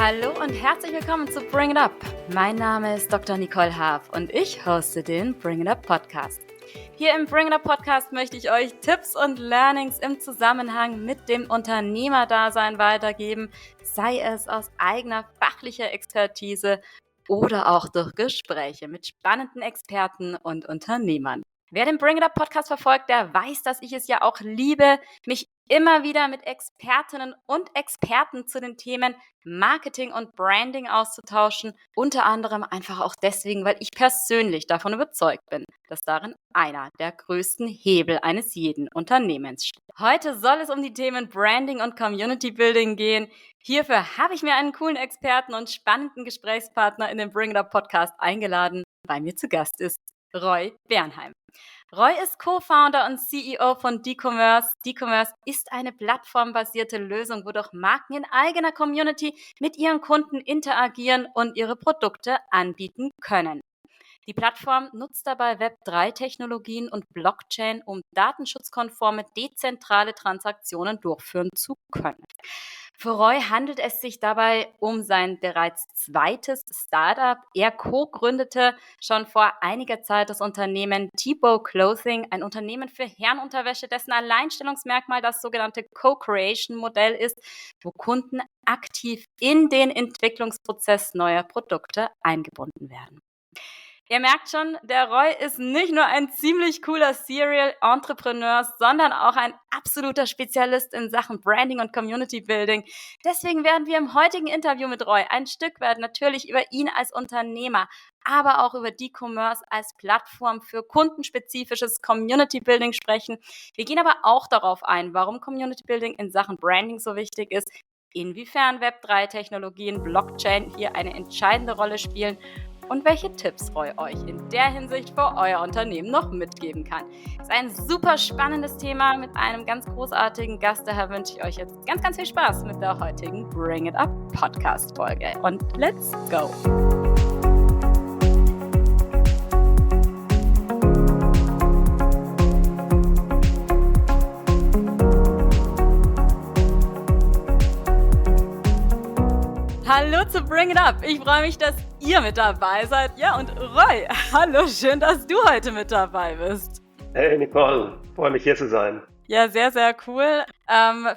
Hallo und herzlich willkommen zu Bring It Up. Mein Name ist Dr. Nicole Haaf und ich hoste den Bring It Up Podcast. Hier im Bring It Up Podcast möchte ich euch Tipps und Learnings im Zusammenhang mit dem Unternehmerdasein weitergeben, sei es aus eigener fachlicher Expertise oder auch durch Gespräche mit spannenden Experten und Unternehmern. Wer den Bring It Up Podcast verfolgt, der weiß, dass ich es ja auch liebe, mich immer wieder mit Expertinnen und Experten zu den Themen Marketing und Branding auszutauschen. Unter anderem einfach auch deswegen, weil ich persönlich davon überzeugt bin, dass darin einer der größten Hebel eines jeden Unternehmens steht. Heute soll es um die Themen Branding und Community Building gehen. Hierfür habe ich mir einen coolen Experten und spannenden Gesprächspartner in den Bring It Up Podcast eingeladen. Bei mir zu Gast ist Roy Bernheim. Roy ist Co-Founder und CEO von D-Commerce. D-Commerce ist eine plattformbasierte Lösung, wodurch Marken in eigener Community mit ihren Kunden interagieren und ihre Produkte anbieten können. Die Plattform nutzt dabei Web3-Technologien und Blockchain, um datenschutzkonforme, dezentrale Transaktionen durchführen zu können. Für Roy handelt es sich dabei um sein bereits zweites Startup. Er co-gründete schon vor einiger Zeit das Unternehmen T-Bow Clothing, ein Unternehmen für Herrenunterwäsche, dessen Alleinstellungsmerkmal das sogenannte Co-Creation-Modell ist, wo Kunden aktiv in den Entwicklungsprozess neuer Produkte eingebunden werden. Ihr merkt schon, der Roy ist nicht nur ein ziemlich cooler Serial-Entrepreneur, sondern auch ein absoluter Spezialist in Sachen Branding und Community Building. Deswegen werden wir im heutigen Interview mit Roy ein Stück weit natürlich über ihn als Unternehmer, aber auch über D-Commerce als Plattform für kundenspezifisches Community Building sprechen. Wir gehen aber auch darauf ein, warum Community Building in Sachen Branding so wichtig ist, inwiefern Web3-Technologien, Blockchain hier eine entscheidende Rolle spielen und welche Tipps Roy euch in der Hinsicht für euer Unternehmen noch mitgeben kann. Es ist ein super spannendes Thema mit einem ganz großartigen Gast. Daher wünsche ich euch jetzt ganz, ganz viel Spaß mit der heutigen Bring It Up Podcast-Folge. Und let's go! Hallo zu Bring It Up. Ich freue mich, dass ihr mit dabei seid. Ja, und Roy, hallo, schön, dass du heute mit dabei bist. Hey Nicole, freue mich hier zu sein. Ja, sehr, sehr cool.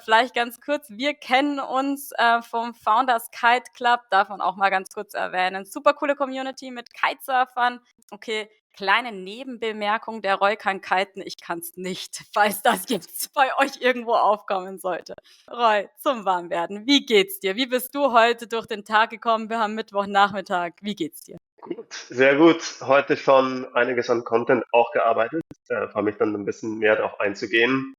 Vielleicht ganz kurz, wir kennen uns vom Founders Kite Club, davon auch mal ganz kurz erwähnen. Super coole Community mit Kitesurfern. Okay, kleine Nebenbemerkung, der Roy kann kiten, ich kann es nicht, falls das jetzt bei euch irgendwo aufkommen sollte. Roy, zum Warmwerden, wie geht's dir? Wie bist du heute durch den Tag gekommen? Wir haben Mittwochnachmittag. Wie geht's dir? Gut, sehr gut. Heute schon einiges an Content auch gearbeitet. Freue mich dann ein bisschen mehr darauf einzugehen.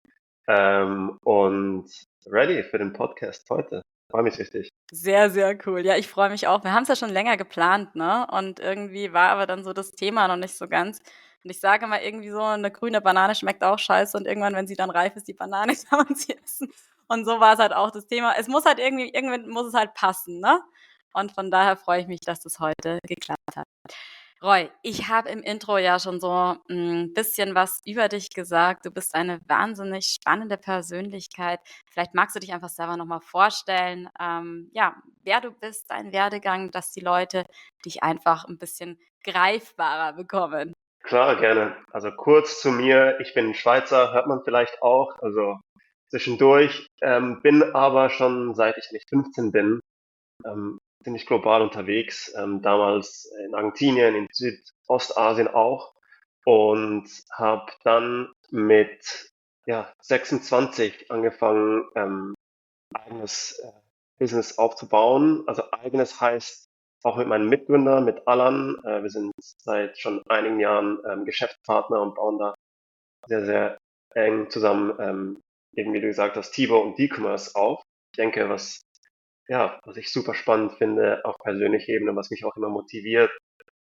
Und ready für den Podcast heute. Freue mich richtig. Sehr, sehr cool. Ja, ich freue mich auch. Wir haben es ja schon länger geplant, ne? Und irgendwie war aber dann so das Thema noch nicht so ganz. Und ich sage mal, irgendwie so eine grüne Banane schmeckt auch scheiße und irgendwann, wenn sie dann reif ist, die Banane, kann man sie essen. Und so war es halt auch das Thema. Es muss halt irgendwann muss es halt passen, ne? Und von daher freue ich mich, dass das heute geklappt hat. Roy, ich habe im Intro ja schon so ein bisschen was über dich gesagt. Du bist eine wahnsinnig spannende Persönlichkeit. Vielleicht magst du dich einfach selber noch mal vorstellen, ja, wer du bist, dein Werdegang, dass die Leute dich einfach ein bisschen greifbarer bekommen. Klar, gerne. Also kurz zu mir. Ich bin Schweizer, hört man vielleicht auch. Also zwischendurch. Bin aber schon seit ich nicht 15 bin, ziemlich global unterwegs. Damals in Argentinien, in Südostasien auch. Und habe dann mit 26 angefangen, eigenes Business aufzubauen. Also eigenes heißt auch mit meinem Mitgründer, mit Alan. Wir sind seit schon einigen Jahren Geschäftspartner und bauen da sehr, sehr eng zusammen, eben wie du gesagt hast, T-Bow und D-Commerce auf. Ich denke, was ich super spannend finde, auf persönlicher Ebene, was mich auch immer motiviert,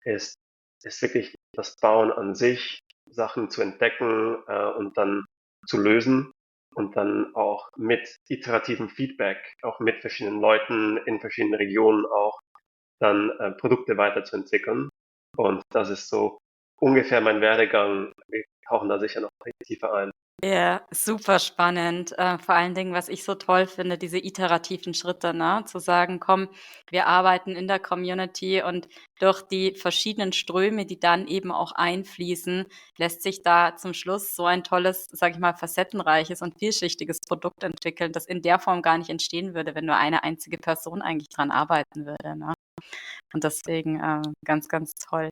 ist, ist wirklich das Bauen an sich, Sachen zu entdecken und dann zu lösen und dann auch mit iterativem Feedback, auch mit verschiedenen Leuten in verschiedenen Regionen auch dann Produkte weiterzuentwickeln. Und das ist so ungefähr mein Werdegang. Wir tauchen da sicher noch tiefer ein. Ja, super spannend. Vor allen Dingen, was ich so toll finde, diese iterativen Schritte, ne? Zu sagen: „Komm, wir arbeiten in der Community“, und durch die verschiedenen Ströme, die dann eben auch einfließen, lässt sich da zum Schluss so ein tolles, sage ich mal, facettenreiches und vielschichtiges Produkt entwickeln, das in der Form gar nicht entstehen würde, wenn nur eine einzige Person eigentlich dran arbeiten würde, ne? Und deswegen, ganz, ganz toll.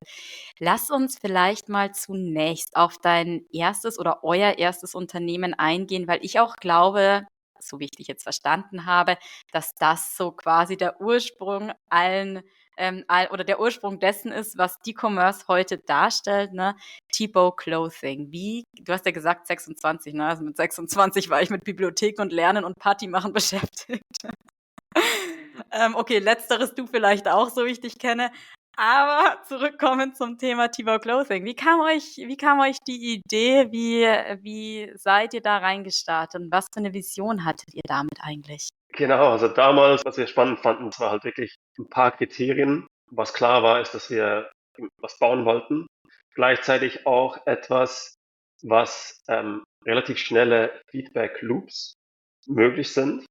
Lass uns vielleicht mal zunächst auf dein erstes oder euer erstes Unternehmen eingehen, weil ich auch glaube, so wie ich dich jetzt verstanden habe, dass das so quasi der Ursprung allen oder der Ursprung dessen ist, was D-Commerce heute darstellt, ne? Tebow Clothing. Wie du hast ja gesagt 26, ne? Also, mit 26 war ich mit Bibliothek und Lernen und Party machen beschäftigt. Okay, letzteres du vielleicht auch, so wie ich dich kenne. Aber zurückkommen zum Thema Tebow Clothing. Wie kam euch die Idee? Wie seid ihr da reingestartet und was für eine Vision hattet ihr damit eigentlich? Genau, also damals, was wir spannend fanden, es war halt wirklich ein paar Kriterien. Was klar war, ist, dass wir was bauen wollten. Gleichzeitig auch etwas, was relativ schnelle Feedback Loops möglich sind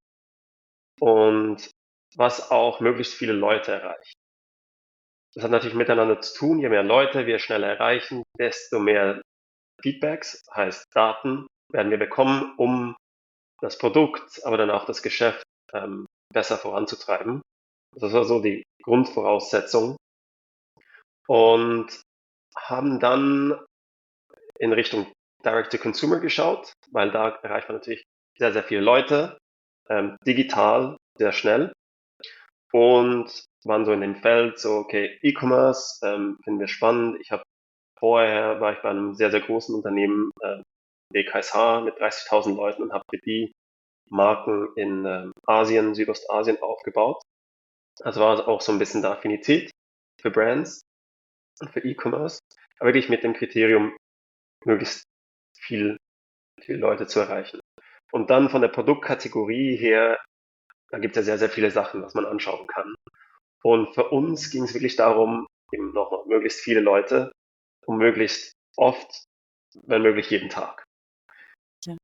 und was auch möglichst viele Leute erreicht. Das hat natürlich miteinander zu tun. Je mehr Leute wir schneller erreichen, desto mehr Feedbacks, heißt Daten, werden wir bekommen, um das Produkt, aber dann auch das Geschäft besser voranzutreiben. Das war so die Grundvoraussetzung und haben dann in Richtung Direct-to-Consumer geschaut, weil da erreicht man natürlich sehr, sehr viele Leute, digital, sehr schnell und waren so in dem Feld, so okay, E-Commerce finden wir spannend. Vorher war ich bei einem sehr, sehr großen Unternehmen, DKSH mit 30.000 Leuten und habe für die Marken in Asien, Südostasien aufgebaut. Also war auch so ein bisschen der Affinität für Brands und für E-Commerce, aber wirklich mit dem Kriterium, möglichst viel, viele Leute zu erreichen. Und dann von der Produktkategorie her, da gibt es ja sehr, sehr viele Sachen, was man anschauen kann. Und für uns ging es wirklich darum, eben noch möglichst viele Leute und möglichst oft, wenn möglich jeden Tag. Ja,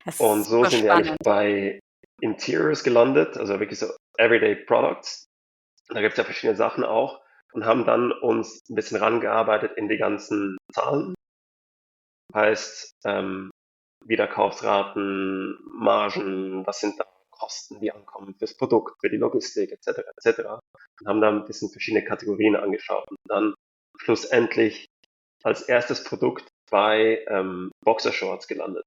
das Und ist so super sind wir eigentlich spannend. bei Interiors gelandet, also wirklich so Everyday Products. Da gibt es ja verschiedene Sachen auch und haben dann uns ein bisschen rangearbeitet in die ganzen Zahlen. Heißt, Wiederkaufsraten, Margen, was sind da Kosten, die ankommen fürs Produkt, für die Logistik etc. etc. Und haben da ein bisschen verschiedene Kategorien angeschaut und dann schlussendlich als erstes Produkt bei Boxershorts gelandet.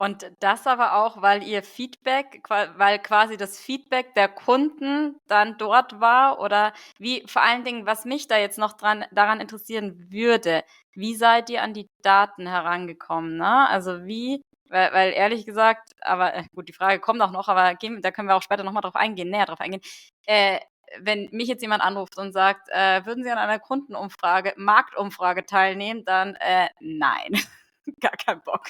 Und das aber auch, weil ihr weil quasi das Feedback der Kunden dann dort war, oder wie, vor allen Dingen, was mich da jetzt noch daran interessieren würde, wie seid ihr an die Daten herangekommen, ne? Also weil ehrlich gesagt, aber gut, die Frage kommt auch noch, aber da können wir auch später nochmal näher drauf eingehen. Äh, Wenn mich jetzt jemand anruft und sagt, würden Sie an einer Marktumfrage teilnehmen, dann nein, gar keinen Bock.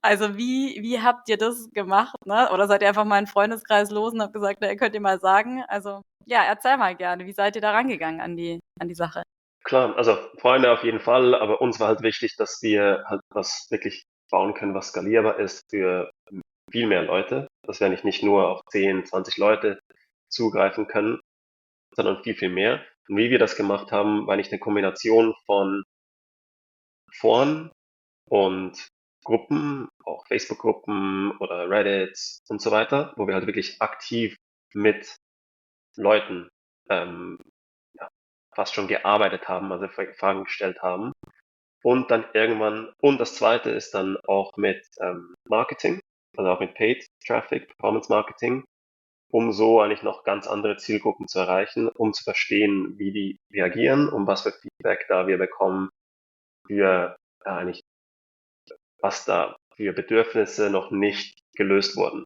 Also, wie habt ihr das gemacht, ne? Oder seid ihr einfach mal in 'n Freundeskreis los und habt gesagt: „Hey, könnt ihr mal sagen?“ Also, ja, erzähl mal gerne, wie seid ihr da rangegangen an die Sache? Klar, also Freunde auf jeden Fall, aber uns war halt wichtig, dass wir halt was wirklich bauen können, was skalierbar ist für viel mehr Leute, dass wir nicht nur auf 10, 20 Leute zugreifen können, sondern viel, viel mehr. Und wie wir das gemacht haben, war nicht eine Kombination von Foren und Gruppen, auch Facebook-Gruppen oder Reddit und so weiter, wo wir halt wirklich aktiv mit Leuten ähm, ja, fast schon gearbeitet haben, also Fragen gestellt haben. Und dann irgendwann, und das zweite ist dann auch mit Marketing, also auch mit Paid Traffic, Performance Marketing, um so eigentlich noch ganz andere Zielgruppen zu erreichen, um zu verstehen, wie die reagieren und was für Feedback da wir bekommen, für eigentlich, was da für Bedürfnisse noch nicht gelöst wurden.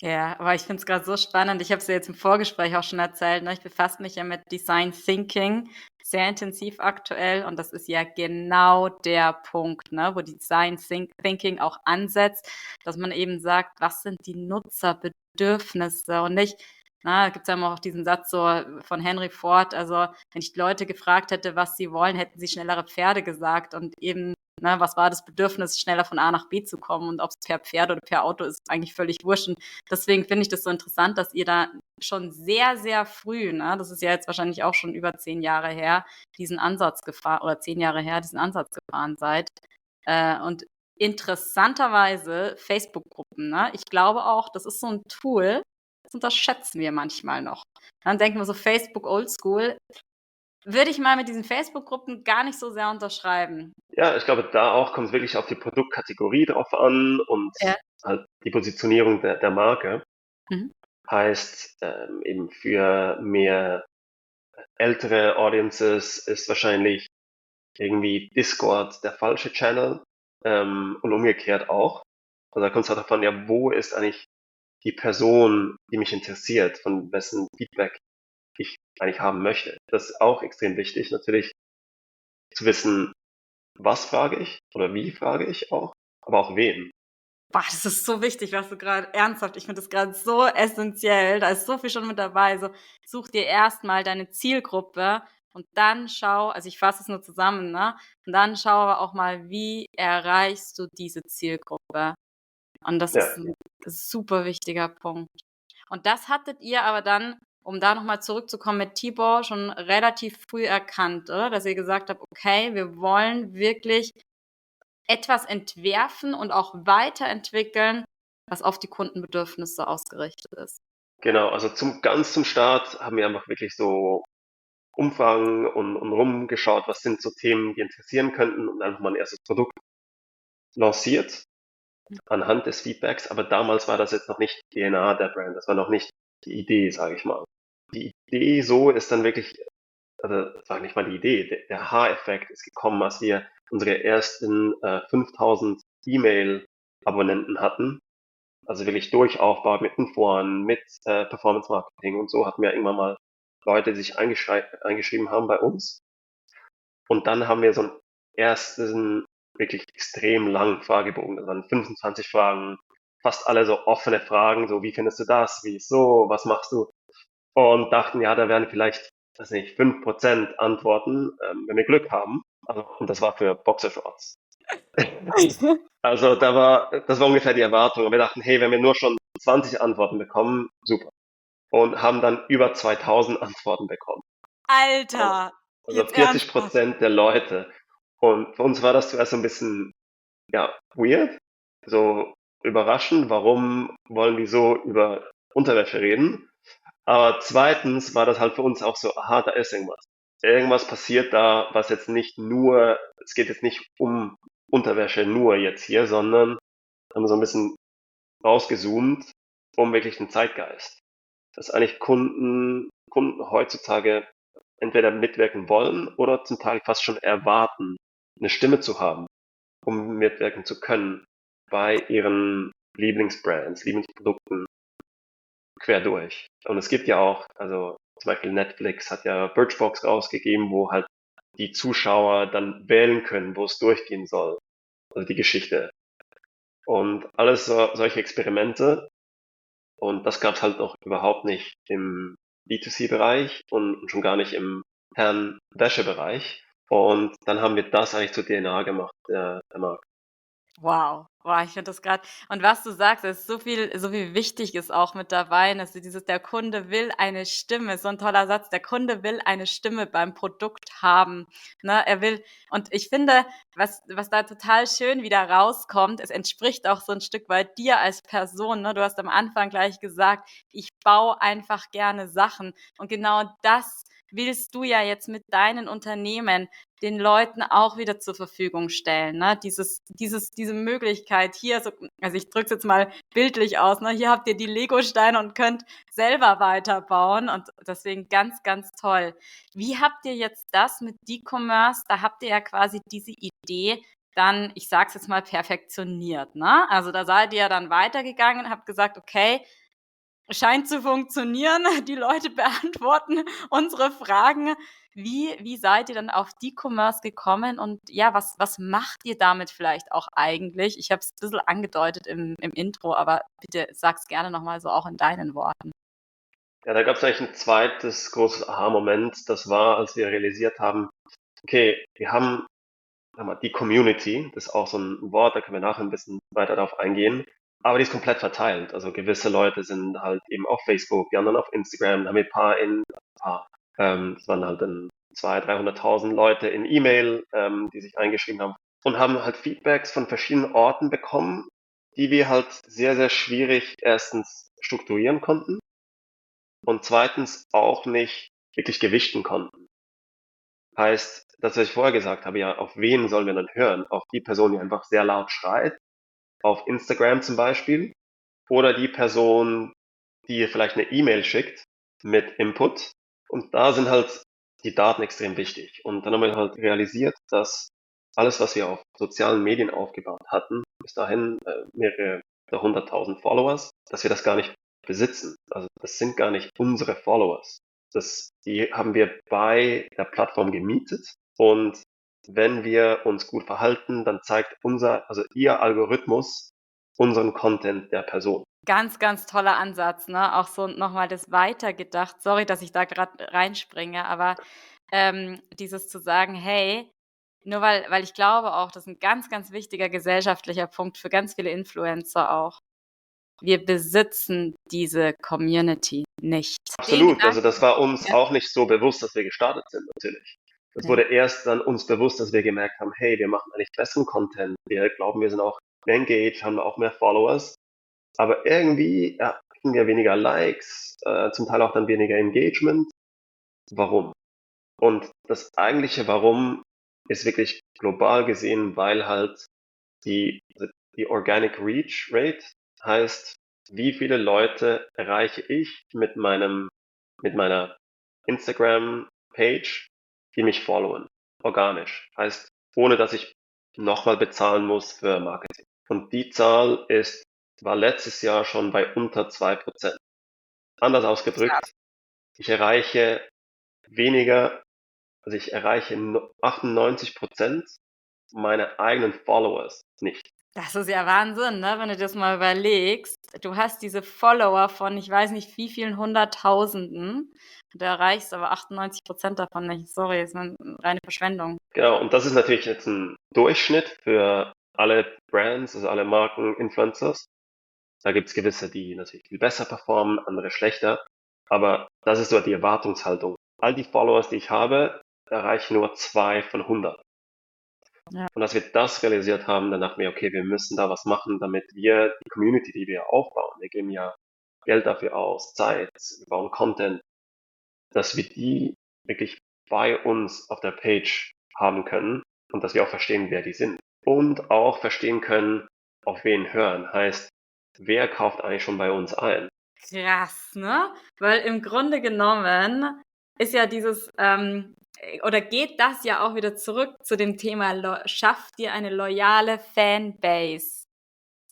Ja, aber ich finde es grad so spannend. Ich habe es dir jetzt im Vorgespräch auch schon erzählt, ne? Ich befasse mich ja mit Design Thinking sehr intensiv aktuell, und das ist ja genau der Punkt, ne, wo Thinking auch ansetzt, dass man eben sagt: „Was sind die Nutzerbedürfnisse?“ Und nicht, da gibt's ja immer auch diesen Satz so von Henry Ford, also, wenn ich die Leute gefragt hätte, was sie wollen, hätten sie schnellere Pferde gesagt, und eben Ne? Was war das Bedürfnis, schneller von A nach B zu kommen? Und ob es per Pferd oder per Auto ist, eigentlich völlig wurscht. Und deswegen finde ich das so interessant, dass ihr da schon sehr, sehr früh, ne? Das ist ja jetzt wahrscheinlich auch schon über 10 Jahre her, diesen Ansatz gefahren, oder 10 Jahre her, diesen Ansatz gefahren seid. Und interessanterweise Facebook-Gruppen, ne? Ich glaube auch, das ist so ein Tool, das unterschätzen wir manchmal noch. Dann denken wir so, Facebook Oldschool, würde ich mal mit diesen Facebook-Gruppen gar nicht so sehr unterschreiben. Ja, ich glaube, da auch kommt es wirklich auf die Produktkategorie drauf an und Ja. halt die Positionierung der Marke. Mhm. Heißt, eben für mehr ältere Audiences ist wahrscheinlich irgendwie Discord der falsche Channel, und umgekehrt auch. Also da kommt es halt davon, ja, wo ist eigentlich die Person, die mich interessiert, von wessen Feedback ich eigentlich haben möchte. Das ist auch extrem wichtig, natürlich zu wissen, was frage ich oder wie frage ich auch, aber auch wen. Boah, das ist so wichtig, was du gerade ernsthaft, ich finde das gerade so essentiell, da ist so viel schon mit dabei. So, such dir erstmal deine Zielgruppe und dann schau, also ich fasse es nur zusammen, ne? Und dann schau aber auch mal, wie erreichst du diese Zielgruppe? Und das Ja, ist ein super wichtiger Punkt. Und das hattet ihr aber dann, um da nochmal zurückzukommen mit Tibor, schon relativ früh erkannt, oder? Dass ihr gesagt habt, okay, wir wollen wirklich etwas entwerfen und auch weiterentwickeln, was auf die Kundenbedürfnisse ausgerichtet ist. genau. Also ganz zum Start haben wir einfach wirklich so Umfragen und rumgeschaut, was sind so Themen, die interessieren könnten und einfach mal ein erstes Produkt lanciert anhand des Feedbacks. Aber damals war das jetzt noch nicht die DNA der Brand. Das war noch nicht die Idee, sage ich mal. Die Idee so ist dann wirklich, also das war nicht mal die Idee, der Aha-Effekt ist gekommen, als wir unsere ersten 5000 E-Mail-Abonnenten hatten. Also wirklich Durchaufbau mit den Foren, mit Performance Marketing und so hatten wir irgendwann mal Leute, die sich eingeschrieben haben bei uns. Und dann haben wir so einen ersten wirklich extrem langen Fragebogen. Das waren 25 Fragen, fast alle so offene Fragen, so wie findest du das, wie ist so, was machst du? Und dachten, ja, da werden vielleicht, weiß nicht, 5% Antworten, wenn wir Glück haben. Also, und das war für Boxershorts. Also das war ungefähr die Erwartung. Und wir dachten, hey, wenn wir nur schon 20 Antworten bekommen, super. Und haben dann über 2000 Antworten bekommen. Alter, Also jetzt ernsthaft. 40% der Leute. Und für uns war das zuerst so ein bisschen, ja, weird, so überraschend. Warum wollen die so über Unterwäsche reden? Aber zweitens war das halt für uns auch so, aha, da ist irgendwas. Irgendwas passiert da, was jetzt nicht nur, es geht jetzt nicht um Unterwäsche nur jetzt hier, sondern haben so ein bisschen rausgezoomt, um wirklich den Zeitgeist. Dass eigentlich Kunden heutzutage entweder mitwirken wollen oder zum Teil fast schon erwarten, eine Stimme zu haben, um mitwirken zu können bei ihren Lieblingsbrands, Lieblingsprodukten quer durch. Und es gibt ja auch, also zum Beispiel Netflix hat ja Birchbox rausgegeben, wo halt die Zuschauer dann wählen können, wo es durchgehen soll, also die Geschichte. Und alles solche Experimente. Und das gab es halt noch überhaupt nicht im B2C-Bereich und schon gar nicht im Herren-Wäsche-Bereich. Und dann haben wir das eigentlich zur DNA gemacht, der Marke. Wow. Boah, ich finde das gerade. Und was du sagst, da ist so viel Wichtiges auch mit dabei, dass du dieses der Kunde will eine Stimme, so ein toller Satz, der Kunde will eine Stimme beim Produkt haben, ne? Er will, und ich finde, was da total schön wieder rauskommt, es entspricht auch so ein Stück weit dir als Person, ne? Du hast am Anfang gleich gesagt: „Ich baue einfach gerne Sachen.“ Und genau das willst du ja jetzt mit deinen Unternehmen den Leuten auch wieder zur Verfügung stellen, ne? Diese Möglichkeit hier, so, also ich drücke es jetzt mal bildlich aus, ne? Hier habt ihr die Lego-Steine und könnt selber weiterbauen und deswegen ganz, ganz toll. Wie habt ihr jetzt das mit D-Commerce? Da habt ihr ja quasi diese Idee dann, ich sag's jetzt mal, perfektioniert, ne? Also da seid ihr ja dann weitergegangen, habt gesagt, okay, scheint zu funktionieren. Die Leute beantworten unsere Fragen. Wie seid ihr dann auf D-Commerce gekommen und ja, was macht ihr damit vielleicht auch eigentlich? Ich habe es ein bisschen angedeutet im Intro, aber bitte sag's gerne nochmal so auch in deinen Worten. Ja, da gab es eigentlich ein zweites großes Aha-Moment. Das war, als wir realisiert haben, okay, wir haben die Community, das ist auch so ein Wort, da können wir nachher ein bisschen weiter darauf eingehen, aber die ist komplett verteilt. Also gewisse Leute sind halt eben auf Facebook, die anderen auf Instagram, da haben wir es waren halt dann 200.000, 300.000 Leute in E-Mail, die sich eingeschrieben haben und haben halt Feedbacks von verschiedenen Orten bekommen, die wir halt sehr, sehr schwierig erstens strukturieren konnten und zweitens auch nicht wirklich gewichten konnten. Heißt, das, was ich vorher gesagt habe, ja, auf wen sollen wir dann hören? Auf die Person, die einfach sehr laut schreit, auf Instagram zum Beispiel, oder die Person, die ihr vielleicht eine E-Mail schickt mit Input. Und da sind halt die Daten extrem wichtig. Und dann haben wir halt realisiert, dass alles, was wir auf sozialen Medien aufgebaut hatten, bis dahin mehrere 100.000 Followers, dass wir das gar nicht besitzen. Also das sind gar nicht unsere Followers. Die haben wir bei der Plattform gemietet und wenn wir uns gut verhalten, dann zeigt also ihr Algorithmus unseren Content der Person. Ganz, ganz toller Ansatz, ne? Auch so nochmal das weitergedacht. Sorry, dass ich da gerade reinspringe, aber dieses zu sagen, hey, nur weil ich glaube auch, das ist ein ganz, ganz wichtiger gesellschaftlicher Punkt für ganz viele Influencer auch. Wir besitzen diese Community nicht. Den Absolut, also das Gedanken, war uns ja, auch nicht so bewusst, dass wir gestartet sind, natürlich. Das ja. wurde erst dann uns bewusst, dass wir gemerkt haben, hey, wir machen eigentlich besseren Content. Wir glauben, wir sind auch engaged, haben auch mehr Followers. Aber irgendwie kriegen wir weniger Likes, zum Teil auch dann weniger Engagement. Warum? Und das eigentliche Warum ist wirklich global gesehen, weil halt die Organic Reach Rate heißt, wie viele Leute erreiche ich mit meiner Instagram Page, die mich followen. Organisch. Heißt, ohne dass ich nochmal bezahlen muss für Marketing. Und die Zahl war letztes Jahr schon bei unter 2%. Anders ausgedrückt, ich erreiche weniger, also ich erreiche 98% meiner eigenen Followers nicht. Das ist ja Wahnsinn, ne, wenn du das mal überlegst. Du hast diese Follower von ich weiß nicht wie vielen Hunderttausenden und du erreichst aber 98% davon nicht. Sorry, ist 'ne reine Verschwendung. Genau, und das ist natürlich jetzt ein Durchschnitt für alle Brands, also alle Marken, Influencers. Da gibt's gewisse, die natürlich viel besser performen, andere schlechter. Aber das ist so die Erwartungshaltung. All die Followers, die ich habe, erreichen nur 2 von 100. Ja. Und als wir das realisiert haben, dann dachten wir, okay, wir müssen da was machen, damit wir die Community, die wir aufbauen, wir geben ja Geld dafür aus, Zeit, wir bauen Content, dass wir die wirklich bei uns auf der Page haben können und dass wir auch verstehen, wer die sind. Und auch verstehen können, auf wen hören. Heißt, wer kauft eigentlich schon bei uns ein? Krass, ne? Weil im Grunde genommen ist ja oder geht das ja auch wieder zurück zu dem Thema, schafft dir eine loyale Fanbase.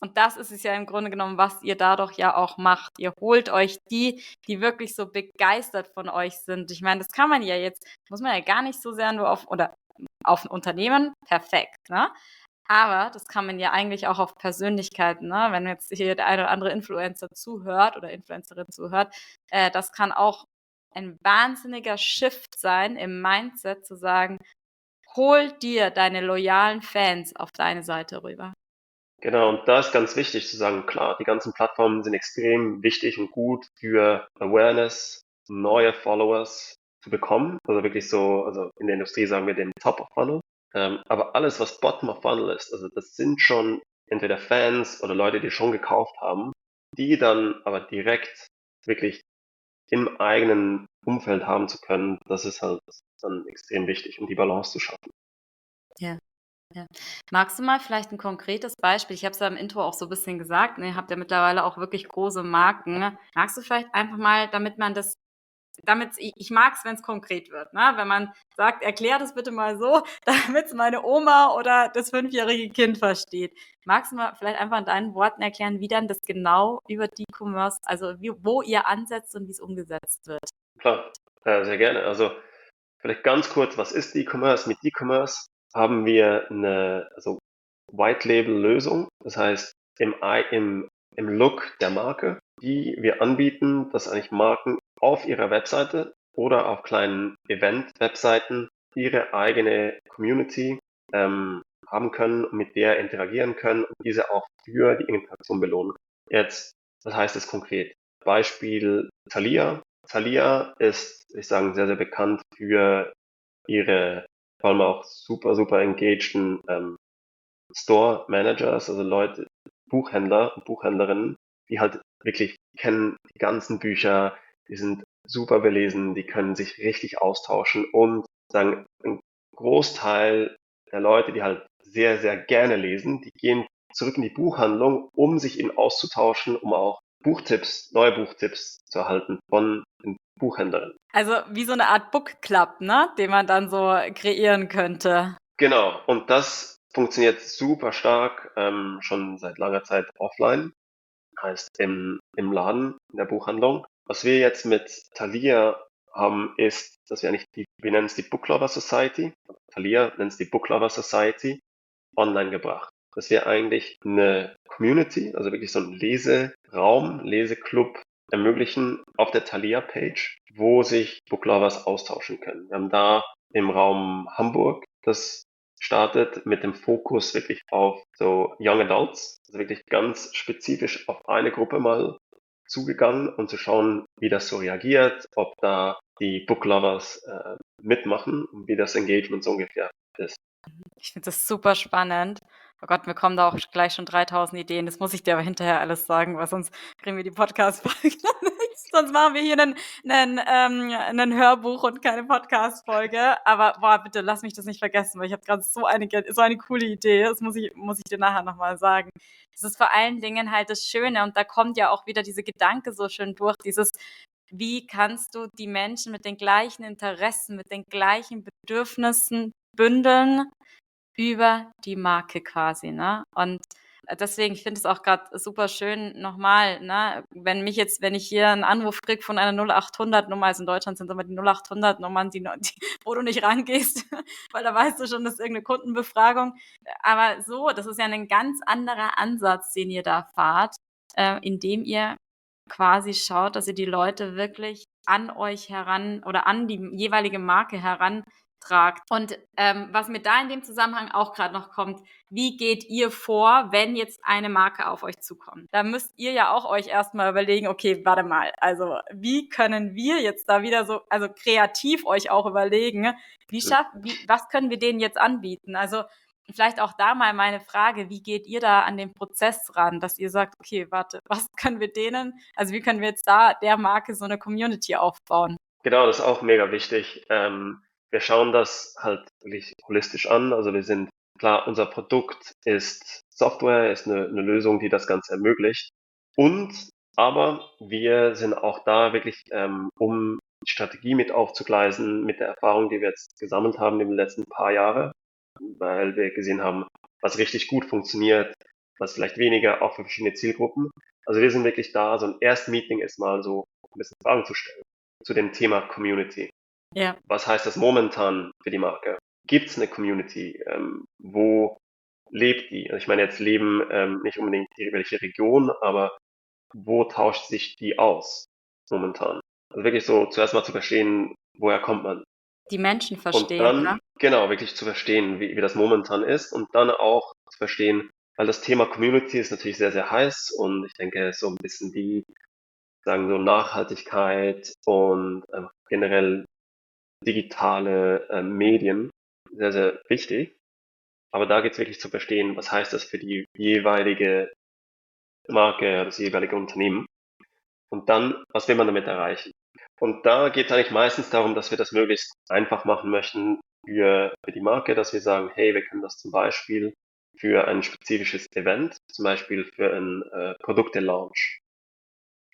Und das ist es ja im Grunde genommen, was ihr dadurch ja auch macht. Ihr holt euch die wirklich so begeistert von euch sind. Ich meine, das kann man ja jetzt, muss man ja gar nicht so sehr nur auf ein Unternehmen, perfekt, ne? Aber das kann man ja eigentlich auch auf Persönlichkeiten, ne? Wenn jetzt hier der eine oder andere Influencer zuhört oder Influencerin zuhört, das kann auch ein wahnsinniger Shift sein im Mindset zu sagen, hol dir deine loyalen Fans auf deine Seite rüber. Genau, und da ist ganz wichtig zu sagen, klar, die ganzen Plattformen sind extrem wichtig und gut für Awareness, neue Followers zu bekommen. Also wirklich so, also in der Industrie sagen wir den Top of Funnel. Aber alles, was Bottom of Funnel ist, also das sind schon entweder Fans oder Leute, die schon gekauft haben, die dann aber direkt wirklich im eigenen Umfeld haben zu können, das ist halt dann extrem wichtig, um die Balance zu schaffen. Ja. Ja. Magst du mal vielleicht ein konkretes Beispiel ich habe es ja im Intro auch so ein bisschen gesagt, ne, ihr habt ja mittlerweile auch wirklich große Marken, ne? Magst du vielleicht einfach mal, damit man das damit's ich mag's, wenn's konkret wird, ne? Wenn man sagt: „Erklär das bitte mal so, damit's meine Oma oder das fünfjährige Kind versteht.“ Magst du mal vielleicht einfach in deinen Worten erklären, wie dann das genau über D-Commerce also, wo ihr ansetzt und wie's umgesetzt wird? Klar, sehr gerne. Also vielleicht ganz kurz, was ist E-Commerce? Mit E-Commerce haben wir eine White-Label-Lösung, das heißt im Look der Marke, die wir anbieten, dass eigentlich Marken auf ihrer Webseite oder auf kleinen Event-Webseiten ihre eigene Community haben können und mit der interagieren können und diese auch für die Interaktion belohnen. Jetzt, was heißt das konkret? Beispiel Thalia. Thalia ist, ich sagen, sehr, sehr bekannt für ihre, vor allem auch super, super engageden Store Managers, also Leute, Buchhändler und Buchhändlerinnen, die halt wirklich kennen die ganzen Bücher, die sind super belesen, die können sich richtig austauschen und sagen, ein Großteil der Leute, die halt sehr, sehr gerne lesen, die gehen zurück in die Buchhandlung, um sich eben auszutauschen, um auch Buchtipps, neue Buchtipps zu erhalten von den Buchhändlerinnen. Also wie so eine Art Book Club, ne? Den man dann so kreieren könnte. Genau, und das funktioniert super stark, schon seit langer Zeit offline, heißt im Laden, in der Buchhandlung. Was wir jetzt mit Thalia haben, ist, dass wir eigentlich wir nennen es die Book Lover Society, Thalia nennt es die Book Lover Society, online gebracht. Dass wir eigentlich eine Community, also wirklich so einen Leseraum, Leseklub ermöglichen auf der Thalia-Page, wo sich Book Lovers austauschen können. Wir haben da im Raum Hamburg das startet mit dem Fokus wirklich auf so Young Adults, also wirklich ganz spezifisch auf eine Gruppe mal zugegangen und zu schauen, wie das so reagiert, ob da die Book Lovers mitmachen und wie das Engagement so ungefähr ist. Ich finde das super spannend. Oh Gott, mir kommen da auch gleich schon 3000 Ideen. Das muss ich dir aber hinterher alles sagen, weil sonst kriegen wir die Podcast-Folge noch nicht. Sonst machen wir hier einen Hörbuch und keine Podcast-Folge. Aber boah, bitte lass mich das nicht vergessen, weil ich habe gerade so eine coole Idee. Das muss ich dir nachher nochmal sagen. Das ist vor allen Dingen halt das Schöne und da kommt ja auch wieder diese Gedanke so schön durch, dieses wie kannst du die Menschen mit den gleichen Interessen, mit den gleichen Bedürfnissen bündeln über die Marke quasi, ne? Und deswegen, ich finde es auch gerade super schön nochmal, ne? Wenn ich hier einen Anruf kriege von einer 0800-Nummer, also in Deutschland sind immer die 0800-Nummern, wo du nicht rangehst, weil da weißt du schon, das ist irgendeine Kundenbefragung. Aber so, das ist ja ein ganz anderer Ansatz, den ihr da fahrt, indem ihr quasi schaut, dass ihr die Leute wirklich an euch heran oder an die jeweilige Marke herantragt. Und was mir da in dem Zusammenhang auch gerade noch kommt, wie geht ihr vor, wenn jetzt eine Marke auf euch zukommt? Da müsst ihr ja auch euch erstmal überlegen, okay, warte mal, also wie können wir jetzt da wieder so, also kreativ euch auch überlegen, was können wir denen jetzt anbieten? Also vielleicht auch da mal meine Frage, wie geht ihr da an den Prozess ran, dass ihr sagt, okay, warte, was können wir wie können wir jetzt da der Marke so eine Community aufbauen? Genau, das ist auch mega wichtig. Wir schauen das halt wirklich holistisch an. Also wir sind klar, unser Produkt ist Software, ist eine Lösung, die das Ganze ermöglicht. Aber wir sind auch da wirklich, um die Strategie mit aufzugleisen, mit der Erfahrung, die wir jetzt gesammelt haben in den letzten paar Jahren, weil wir gesehen haben, was richtig gut funktioniert, was vielleicht weniger, auch für verschiedene Zielgruppen. Also wir sind wirklich da, so ein Erstmeeting ist mal so ein bisschen Fragen zu stellen zu dem Thema Community. Ja. Was heißt das momentan für die Marke? Gibt es eine Community? Wo lebt die? Also ich meine jetzt leben nicht unbedingt welche Region, aber wo tauscht sich die aus momentan? Also wirklich so zuerst mal zu verstehen, woher kommt man? Die Menschen Und verstehen, ne? dann, genau, wirklich zu verstehen, wie das momentan ist und dann auch zu verstehen, weil das Thema Community ist natürlich sehr, sehr heiß und ich denke, so ein bisschen die, sagen so Nachhaltigkeit und generell digitale Medien sehr, sehr wichtig. Aber da geht es wirklich zu verstehen, was heißt das für die jeweilige Marke, das jeweilige Unternehmen. Und dann, was will man damit erreichen? Und da geht es eigentlich meistens darum, dass wir das möglichst einfach machen möchten für die Marke, dass wir sagen, hey, wir können das zum Beispiel für ein spezifisches Event, zum Beispiel für einen Produkte-Launch,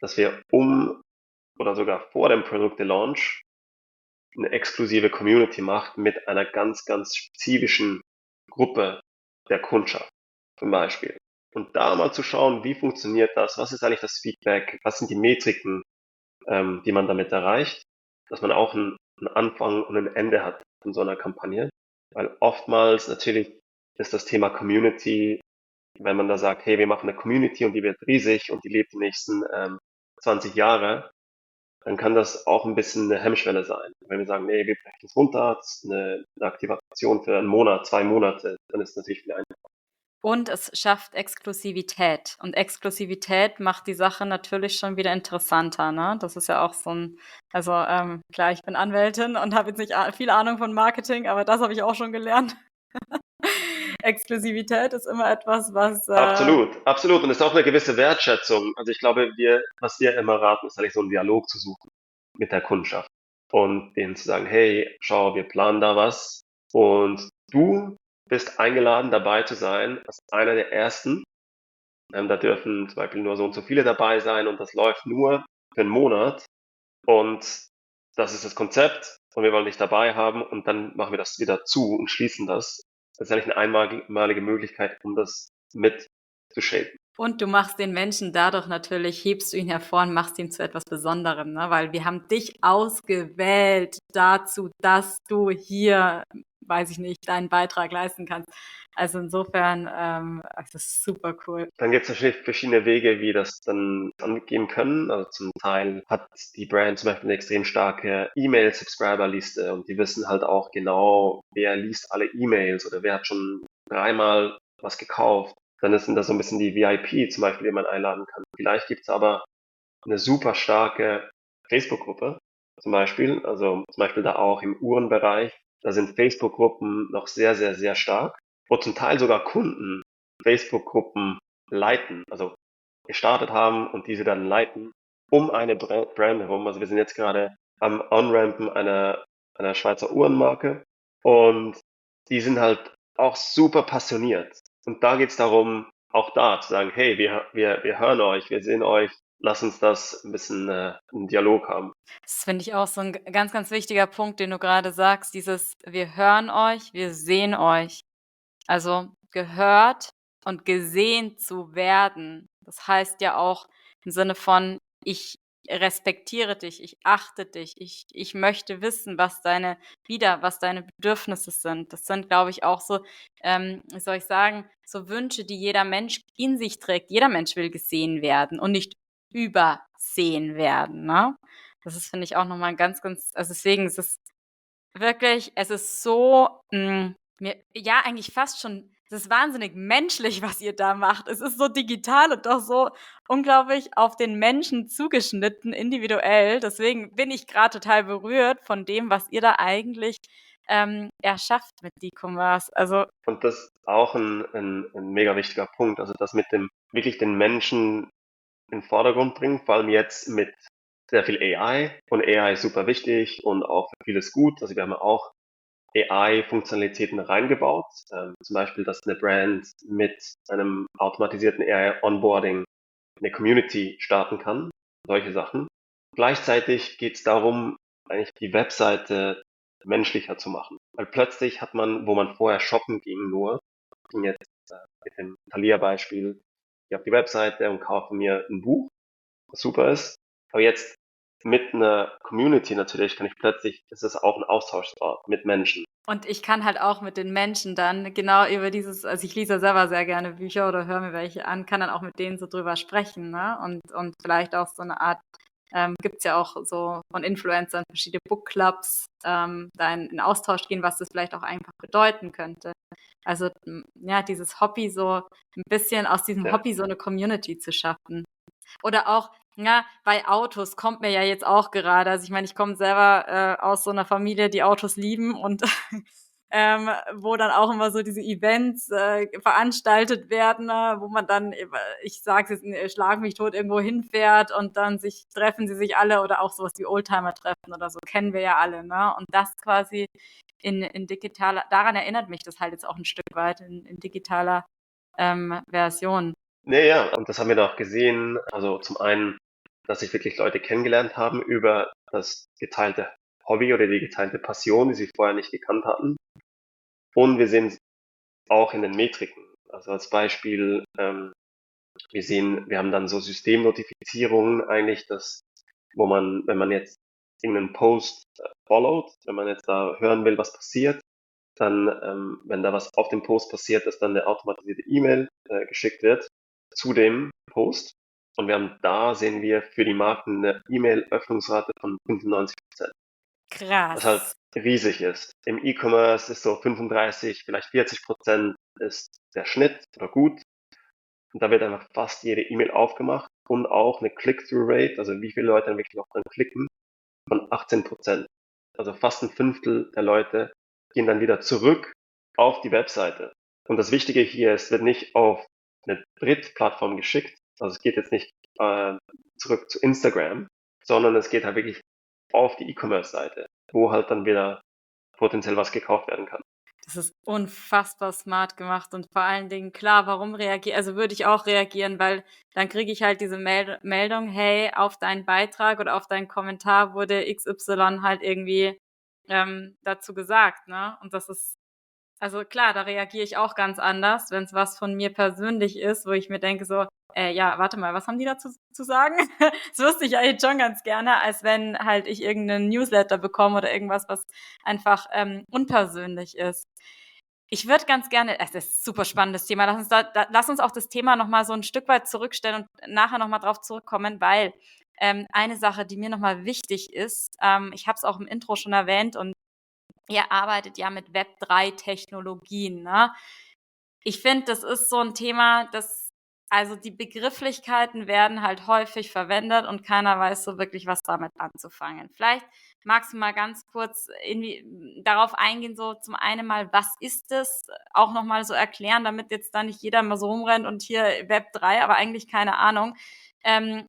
dass wir oder sogar vor dem Produkte-Launch eine exklusive Community macht mit einer ganz, ganz spezifischen Gruppe der Kundschaft zum Beispiel. Und da mal zu schauen, wie funktioniert das, was ist eigentlich das Feedback, was sind die Metriken, die man damit erreicht, dass man auch einen Anfang und ein Ende hat von so einer Kampagne. Weil oftmals natürlich ist das Thema Community, wenn man da sagt, hey, wir machen eine Community und die wird riesig und die lebt die nächsten 20 Jahre, dann kann das auch ein bisschen eine Hemmschwelle sein. Wenn wir sagen, nee, wir brechen es runter, das ist eine Aktivation für einen Monat, 2 Monate, dann ist es natürlich viel einfacher. Und es schafft Exklusivität. Und Exklusivität macht die Sache natürlich schon wieder interessanter, ne? Das ist ja auch so ein, also, klar, ich bin Anwältin und habe jetzt nicht viel Ahnung von Marketing, aber das habe ich auch schon gelernt. Exklusivität ist immer etwas, was Absolut, absolut. Und es ist auch eine gewisse Wertschätzung. Also ich glaube, was wir immer raten, ist eigentlich so einen Dialog zu suchen mit der Kundschaft und denen zu sagen, hey, schau, wir planen da was und du bist eingeladen, dabei zu sein als einer der ersten. Da dürfen zum Beispiel nur so und so viele dabei sein und das läuft nur für einen Monat und das ist das Konzept und wir wollen dich dabei haben und dann machen wir das wieder zu und schließen das. Das ist eigentlich eine einmalige Möglichkeit, um das mit zu shapen. und du machst den Menschen dadurch natürlich, hebst du ihn hervor und machst ihn zu etwas Besonderem, ne? Weil wir haben dich ausgewählt dazu, dass du hier, weiß ich nicht, deinen Beitrag leisten kannst. Also insofern, das ist super cool. Dann gibt es natürlich verschiedene Wege, wie das dann angehen können. Also zum Teil hat die Brand zum Beispiel eine extrem starke E-Mail-Subscriber-Liste und die wissen halt auch genau, wer liest alle E-Mails oder wer hat schon dreimal was gekauft. Dann sind das so ein bisschen die VIP zum Beispiel, die man einladen kann. Vielleicht gibt es aber eine super starke Facebook-Gruppe zum Beispiel, also zum Beispiel da auch im Uhrenbereich. Da sind Facebook-Gruppen noch sehr, sehr, sehr stark, wo zum Teil sogar Kunden Facebook-Gruppen leiten, also gestartet haben und diese dann leiten, um eine Brand herum. Also wir sind jetzt gerade am On-Rampen einer Schweizer Uhrenmarke und die sind halt auch super passioniert. Und da geht's darum, auch da zu sagen, hey, wir hören euch, wir sehen euch, lass uns das ein bisschen einen Dialog haben. Das finde ich auch so ein ganz, ganz wichtiger Punkt, den du gerade sagst, dieses: „Wir hören euch, wir sehen euch.“ Also, gehört und gesehen zu werden. Das heißt ja auch im Sinne von: „Ich respektiere dich, ich achte dich, ich möchte wissen, was deine Bedürfnisse sind.“ Das sind, glaube ich, auch so, wie soll ich sagen, so Wünsche, die jeder Mensch in sich trägt. Jeder Mensch will gesehen werden und nicht übersehen werden, ne? Das ist, finde ich, auch noch mal 'n ganz, ganz, also, deswegen ist es wirklich, es ist so, mir, ja, eigentlich fast schon, es ist wahnsinnig menschlich, was ihr da macht. Es ist so digital und doch so unglaublich auf den Menschen zugeschnitten, individuell. Deswegen bin ich gerade total berührt von dem, was ihr da eigentlich, erschafft mit D-Commerce. Also, Und das ist auch ein mega wichtiger Punkt, also das mit dem wirklich den Menschen in den Vordergrund bringen, vor allem jetzt mit sehr viel AI. Und AI ist super wichtig und auch für vieles gut. Also wir haben ja auch AI-Funktionalitäten reingebaut. Zum Beispiel, dass eine Brand mit einem automatisierten AI-Onboarding eine Community starten kann. Solche Sachen. Gleichzeitig geht es darum, eigentlich die Webseite menschlicher zu machen. Weil plötzlich hat man, wo man vorher shoppen ging, nur, ging jetzt mit dem Thalia-Beispiel, ich habe die Webseite und kaufe mir ein Buch, was super ist. Aber jetzt mit einer Community natürlich kann ich plötzlich, ist es auch ein Austauschort mit Menschen. und ich kann halt auch mit den Menschen dann genau über dieses, also, ich lese ja selber sehr gerne Bücher oder höre mir welche an, kann dann auch mit denen so drüber sprechen, ne? Und vielleicht auch so eine Art, gibt's ja auch so von Influencern verschiedene Bookclubs, da in Austausch gehen, was das vielleicht auch einfach bedeuten könnte. Also, ja, dieses Hobby so ein bisschen aus diesem Ja. Hobby so eine Community zu schaffen. Oder auch, ja, bei Autos kommt mir ja jetzt auch gerade, also, ich meine, ich komme selber, aus so einer Familie, die Autos lieben und, wo dann auch immer so diese Events, veranstaltet werden, wo man dann, ich sage es jetzt, schlag mich tot, irgendwo hinfährt und dann treffen sie sich alle, oder auch so was wie Oldtimer-Treffen oder so, kennen wir ja alle, ne? Und das quasi in digitaler, daran erinnert mich das halt jetzt auch ein Stück weit in digitaler, Version. Nee, ja, und das haben wir da auch gesehen. Also zum einen, dass sich wirklich Leute kennengelernt haben über das geteilte Hobby oder die geteilte Passion, die sie vorher nicht gekannt hatten. Und wir sehen es auch in den Metriken. Also als Beispiel, wir haben dann so Systemnotifizierungen eigentlich, wo man, wenn man jetzt irgendeinen Post followt, wenn man jetzt da hören will, was passiert, dann, wenn da was auf dem Post passiert, dass dann eine automatisierte E-Mail geschickt wird zu dem Post. Und sehen wir für die Marken eine E-Mail-Öffnungsrate von 95%. was halt Krass. riesig ist. Im E-Commerce ist so 35, vielleicht 40% ist der Schnitt oder gut. Und da wird einfach fast jede E-Mail aufgemacht und auch eine Click-Through-Rate, also wie viele Leute dann wirklich auch dann klicken, von 18%. Also fast ein Fünftel der Leute gehen dann wieder zurück auf die Webseite. Und das Wichtige hier ist, es wird nicht auf eine Drittplattform geschickt, also es geht jetzt nicht zurück zu Instagram, sondern es geht halt wirklich auf die E-Commerce-Seite, wo halt dann wieder potenziell was gekauft werden kann. Das ist unfassbar smart gemacht und vor allen Dingen klar, warum reagiere also würde ich auch reagieren, weil dann kriege ich halt diese Meldung: „Hey, auf deinen Beitrag oder auf deinen Kommentar wurde XY halt irgendwie, dazu gesagt“, ne? Und das ist also klar, da reagiere ich auch ganz anders, wenn es was von mir persönlich ist, wo ich mir denke so: ja, warte mal, was haben die dazu zu sagen?“ Das wüsste ich eigentlich schon ganz gerne, als wenn halt ich irgendeinen Newsletter bekomme oder irgendwas, was einfach, unpersönlich ist. Ich würde ganz gerne es ist 'n super spannendes Thema. Lass uns auch das Thema noch mal so ein Stück weit zurückstellen und nachher noch mal drauf zurückkommen, weil, eine Sache, die mir noch mal wichtig ist, ich habe es auch im Intro schon erwähnt und ihr arbeitet ja mit Web3-Technologien, ne? Ich finde, das ist so ein Thema, das also, die Begrifflichkeiten werden halt häufig verwendet und keiner weiß so wirklich, was damit anzufangen. Vielleicht magst du mal ganz kurz irgendwie darauf eingehen, so zum einen mal, was ist das? Auch noch mal so erklären, damit jetzt da nicht jeder mal so rumrennt und hier Web3, aber eigentlich keine Ahnung.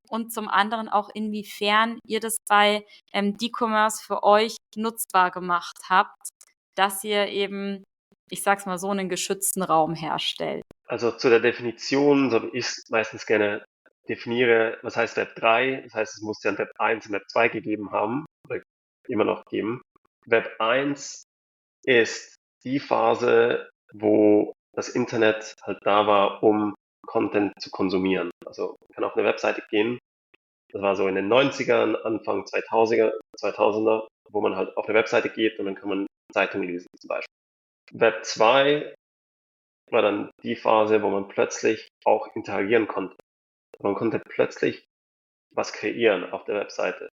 Und zum anderen auch, inwiefern ihr das bei, D-Commerce für euch nutzbar gemacht habt, dass ihr eben, ich sage es mal so, 'nen geschützten Raum herstellt. Also zu der Definition, so wie ich es meistens gerne definiere, was heißt Web 3? Das heißt, es muss ja ein Web 1 und Web 2 gegeben haben oder immer noch geben. Web 1 ist die Phase, wo das Internet halt da war, um Content zu konsumieren. Also man kann auf eine Webseite gehen. Das war so in den 90ern, Anfang 2000er, wo man halt auf eine Webseite geht und dann kann man Zeitungen lesen zum Beispiel. Web 2 war dann die Phase, wo man plötzlich auch interagieren konnte. Man konnte plötzlich was kreieren auf der Webseite.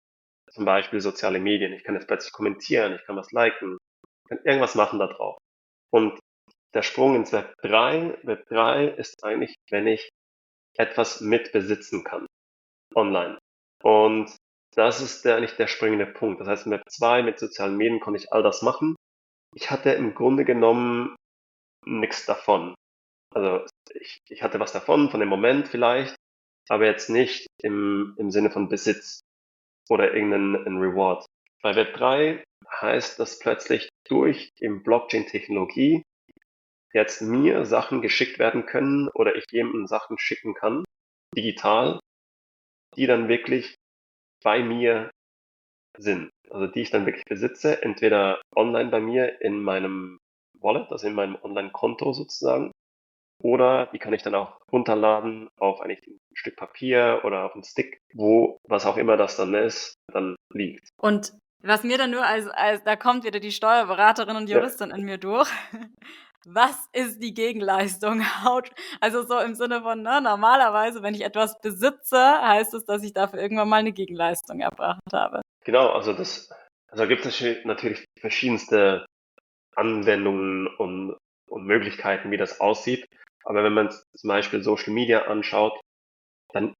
Zum Beispiel soziale Medien. Ich kann jetzt plötzlich kommentieren, ich kann was liken, ich kann irgendwas machen da drauf. Und der Sprung ins Web 3, Web 3 ist eigentlich, wenn ich etwas mitbesitzen kann, online. Und das ist eigentlich der springende Punkt. Das heißt, in Web 2 mit sozialen Medien konnte ich all das machen. Ich hatte im Grunde genommen nichts davon. Also ich hatte was davon, von dem Moment vielleicht, aber jetzt nicht im Sinne von Besitz oder irgendeinen Reward. Bei Web3 heißt das plötzlich durch eben Blockchain-Technologie jetzt mir Sachen geschickt werden können oder ich jemandem Sachen schicken kann, digital, die dann wirklich bei mir sind. Also die ich dann wirklich besitze, entweder online bei mir in meinem Wallet, also in meinem Online-Konto sozusagen, oder die kann ich dann auch runterladen auf eigentlich ein Stück Papier oder auf einen Stick, wo was auch immer das dann ist, dann liegt. Und was mir dann nur als da kommt wieder die Steuerberaterin und Ja, Juristin in mir durch. Was ist die Gegenleistung? Also so im Sinne von, ne, normalerweise, wenn ich etwas besitze, heißt es, dass ich dafür irgendwann mal eine Gegenleistung erbracht habe. genau, also gibt es natürlich verschiedenste Anwendungen und Möglichkeiten, wie das aussieht. Aber wenn man zum Beispiel Social Media anschaut, dann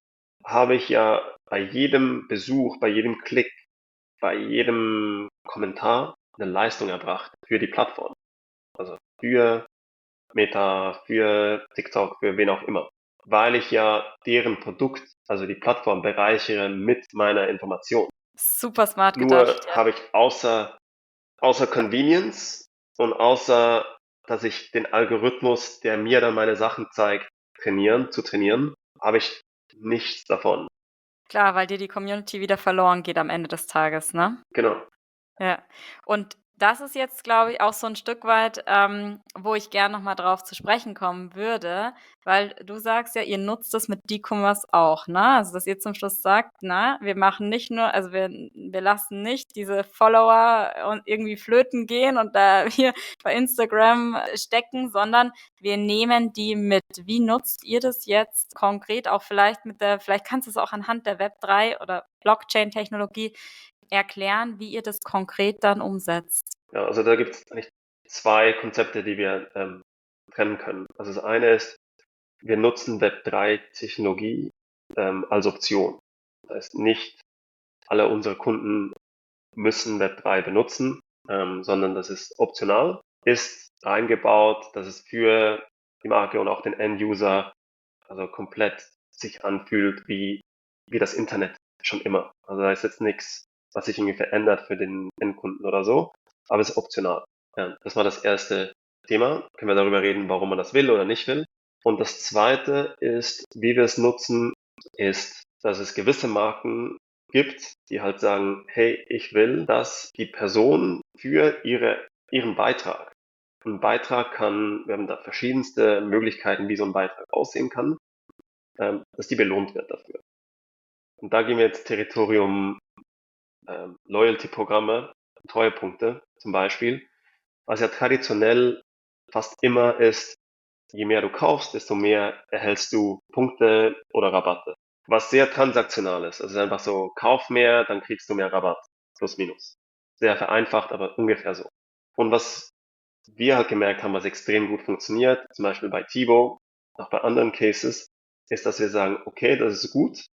habe ich ja bei jedem Besuch, bei jedem Klick, bei jedem Kommentar eine Leistung erbracht für die Plattform. Also für Meta, für TikTok, für wen auch immer. Weil ich ja deren Produkt, also die Plattform bereichere mit meiner Information. Super smart Nur gedacht, ja. habe ich außer Convenience und außer, dass ich den Algorithmus, der mir dann meine Sachen zeigt, zu trainieren, habe ich nichts davon. Klar, weil dir die Community wieder verloren geht am Ende des Tages, ne? Genau. Ja. Und das ist jetzt, glaube ich, auch so ein Stück weit, wo ich gern noch mal drauf zu sprechen kommen würde, weil du sagst ja, ihr nutzt das mit D-Commerce auch, ne? Also, dass ihr zum Schluss sagt: „Na, wir machen nicht nur also, wir lassen nicht diese Follower und irgendwie flöten gehen und da hier bei Instagram stecken, sondern wir nehmen die mit.“ Wie nutzt ihr das jetzt konkret auch vielleicht mit der vielleicht kannst du es auch anhand der Web3 oder Blockchain-Technologie erklären, wie ihr das konkret dann umsetzt? Ja, also da gibt es eigentlich zwei Konzepte, die wir trennen können. Also das eine ist, wir nutzen Web3-Technologie als Option. Das heißt, nicht alle unsere Kunden müssen Web3 benutzen, sondern das ist optional, ist eingebaut, dass es für die Marke und auch den End-User also komplett sich anfühlt wie das Internet schon immer. Also da ist jetzt nichts, was sich irgendwie verändert für den Endkunden oder so, aber es ist optional. Ja, das war das erste Thema. Können wir darüber reden, warum man das will oder nicht will. Und das zweite ist, wie wir es nutzen, ist, dass es gewisse Marken gibt, die halt sagen, hey, ich will, dass die Person für ihren Beitrag, ein Beitrag kann, wir haben da verschiedenste Möglichkeiten, wie so ein Beitrag aussehen kann, dass die belohnt wird dafür. Und da gehen wir jetzt Territorium Loyalty-Programme, Treuepunkte zum Beispiel, was ja traditionell fast immer ist, je mehr du kaufst, desto mehr erhältst du Punkte oder Rabatte. Was sehr transaktional ist. Also es ist einfach so, kauf mehr, dann kriegst du mehr Rabatt. Plus minus. Sehr vereinfacht, aber ungefähr so. Und was wir halt gemerkt haben, was extrem gut funktioniert, zum Beispiel bei Tivo, auch bei anderen Cases, ist, dass wir sagen, okay, das ist gut.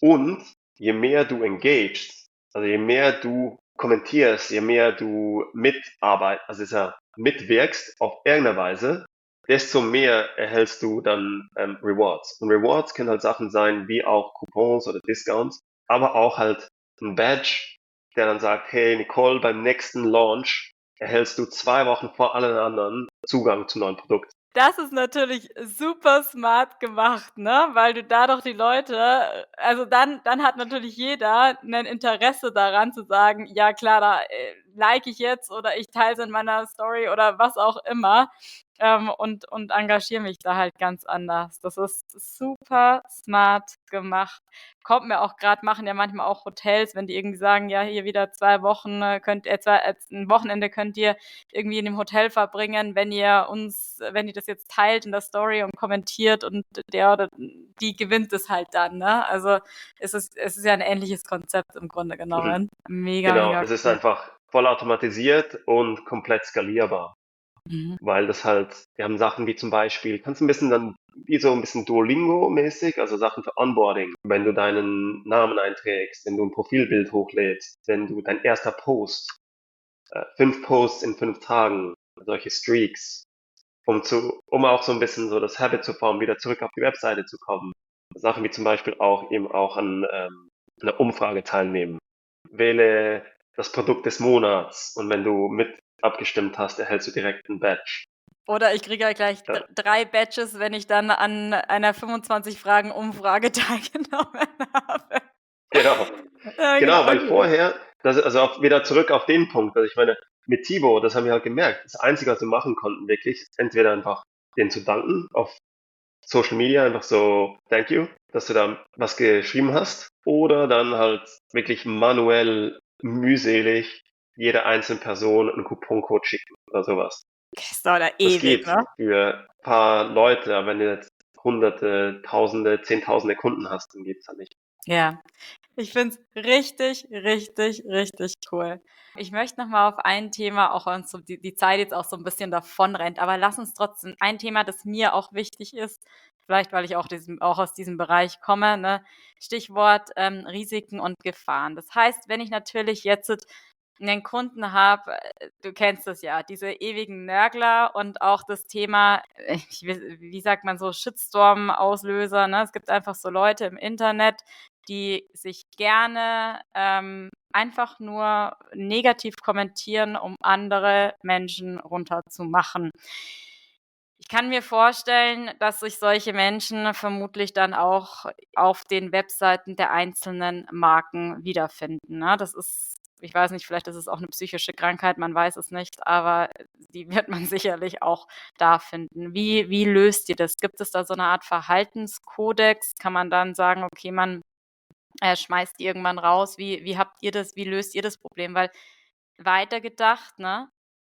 Und je mehr du engagest, also je mehr du kommentierst, je mehr du mitarbeitest, also ist ja mitwirkst auf irgendeine Weise, desto mehr erhältst du dann Rewards. Und Rewards können halt Sachen sein, wie auch Coupons oder Discounts, aber auch halt ein Badge, der dann sagt, hey Nicole, beim nächsten Launch erhältst du 2 Wochen vor allen anderen Zugang zum neuen Produkt. Das ist natürlich super smart gemacht, ne? Weil du dadurch die Leute, also dann hat natürlich jeder ein Interesse daran zu sagen, ja klar, da like ich jetzt oder ich teile es in meiner Story oder was auch immer, und engagiere mich da halt ganz anders. Das ist super smart gemacht. Kommt mir auch gerade, machen ja manchmal auch Hotels, wenn die irgendwie sagen, ja, hier wieder 2 Wochen ein Wochenende könnt ihr irgendwie in dem Hotel verbringen, wenn ihr das jetzt teilt in der Story und kommentiert und der oder die gewinnt es halt dann, ne? Also es ist ja ein ähnliches Konzept im Grunde Mhm. genommen. Mega, Genau, mega es ist cool. einfach voll automatisiert und komplett skalierbar, Mhm. weil das halt, wir haben Sachen wie zum Beispiel, kannst ein bisschen dann, wie so ein bisschen Duolingo-mäßig, also Sachen für Onboarding, wenn du deinen Namen einträgst, wenn du ein Profilbild hochlädst, wenn du dein erster Post, 5 Posts in 5 Tagen, solche Streaks, um auch so ein bisschen so das Habit zu formen, wieder zurück auf die Webseite zu kommen. Sachen wie zum Beispiel auch eben auch an einer Umfrage teilnehmen. Wähle das Produkt des Monats und wenn du mit abgestimmt hast, erhältst du direkt ein Badge. Oder ich kriege ja gleich Ja, 3 Badges, wenn ich dann an einer 25-Fragen-Umfrage teilgenommen habe. genau. Ja, genau, Genau, weil okay. vorher, also auch wieder zurück auf den Punkt, also ich meine, mit Tibo, das haben wir halt gemerkt, das Einzige, was wir machen konnten, wirklich, ist entweder einfach denen zu danken auf Social Media, einfach so, thank you, dass du da was geschrieben hast, oder dann halt wirklich manuell, mühselig, jede einzelne Person einen Couponcode schicken oder sowas. Das dauert Das ewig, geht ne? für ein paar Leute, aber wenn du jetzt Hunderte, Tausende, Zehntausende Kunden hast, dann geht's halt nicht. Ja. Ich finde es richtig, richtig, richtig cool. Ich möchte noch mal auf ein Thema, auch wenn uns so die Zeit jetzt auch so ein bisschen davonrennt, aber lass uns trotzdem ein Thema, das mir auch wichtig ist, vielleicht weil ich auch aus diesem Bereich komme, ne? Stichwort, Risiken und Gefahren. Das heißt, wenn ich natürlich jetzt 'nen Kunden habe, du kennst das ja, diese ewigen Nörgler und auch das Thema, wie sagt man so, Shitstorm-Auslöser, ne? Es gibt einfach so Leute im Internet, die sich gerne, einfach nur negativ kommentieren, um andere Menschen runterzumachen. Ich kann mir vorstellen, dass sich solche Menschen vermutlich dann auch auf den Webseiten der einzelnen Marken wiederfinden, ne? Das ist, ich weiß nicht, vielleicht ist es auch eine psychische Krankheit, man weiß es nicht, aber die wird man sicherlich auch da finden. Wie löst ihr das? Gibt es da so eine Art Verhaltenskodex? Kann man dann sagen: „Okay, man schmeißt die irgendwann raus. Wie löst ihr das Problem? Weil weitergedacht, ne,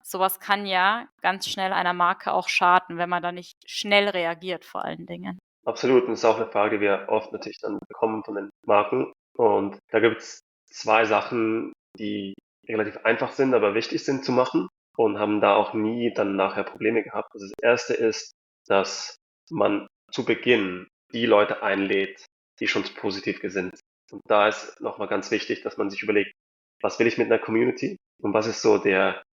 sowas kann ja ganz schnell einer Marke auch schaden, wenn man da nicht schnell reagiert vor allen Dingen. Absolut, und das ist auch eine Frage, die wir oft natürlich dann bekommen von den Marken. Und da gibt es zwei Sachen, die relativ einfach sind, aber wichtig sind zu machen und haben da auch nie dann nachher Probleme gehabt. Also das erste ist, dass man zu Beginn die Leute einlädt, die schon positiv gesinnt sind. Und da ist nochmal ganz wichtig, dass man sich überlegt, was will ich mit einer Community und was ist so der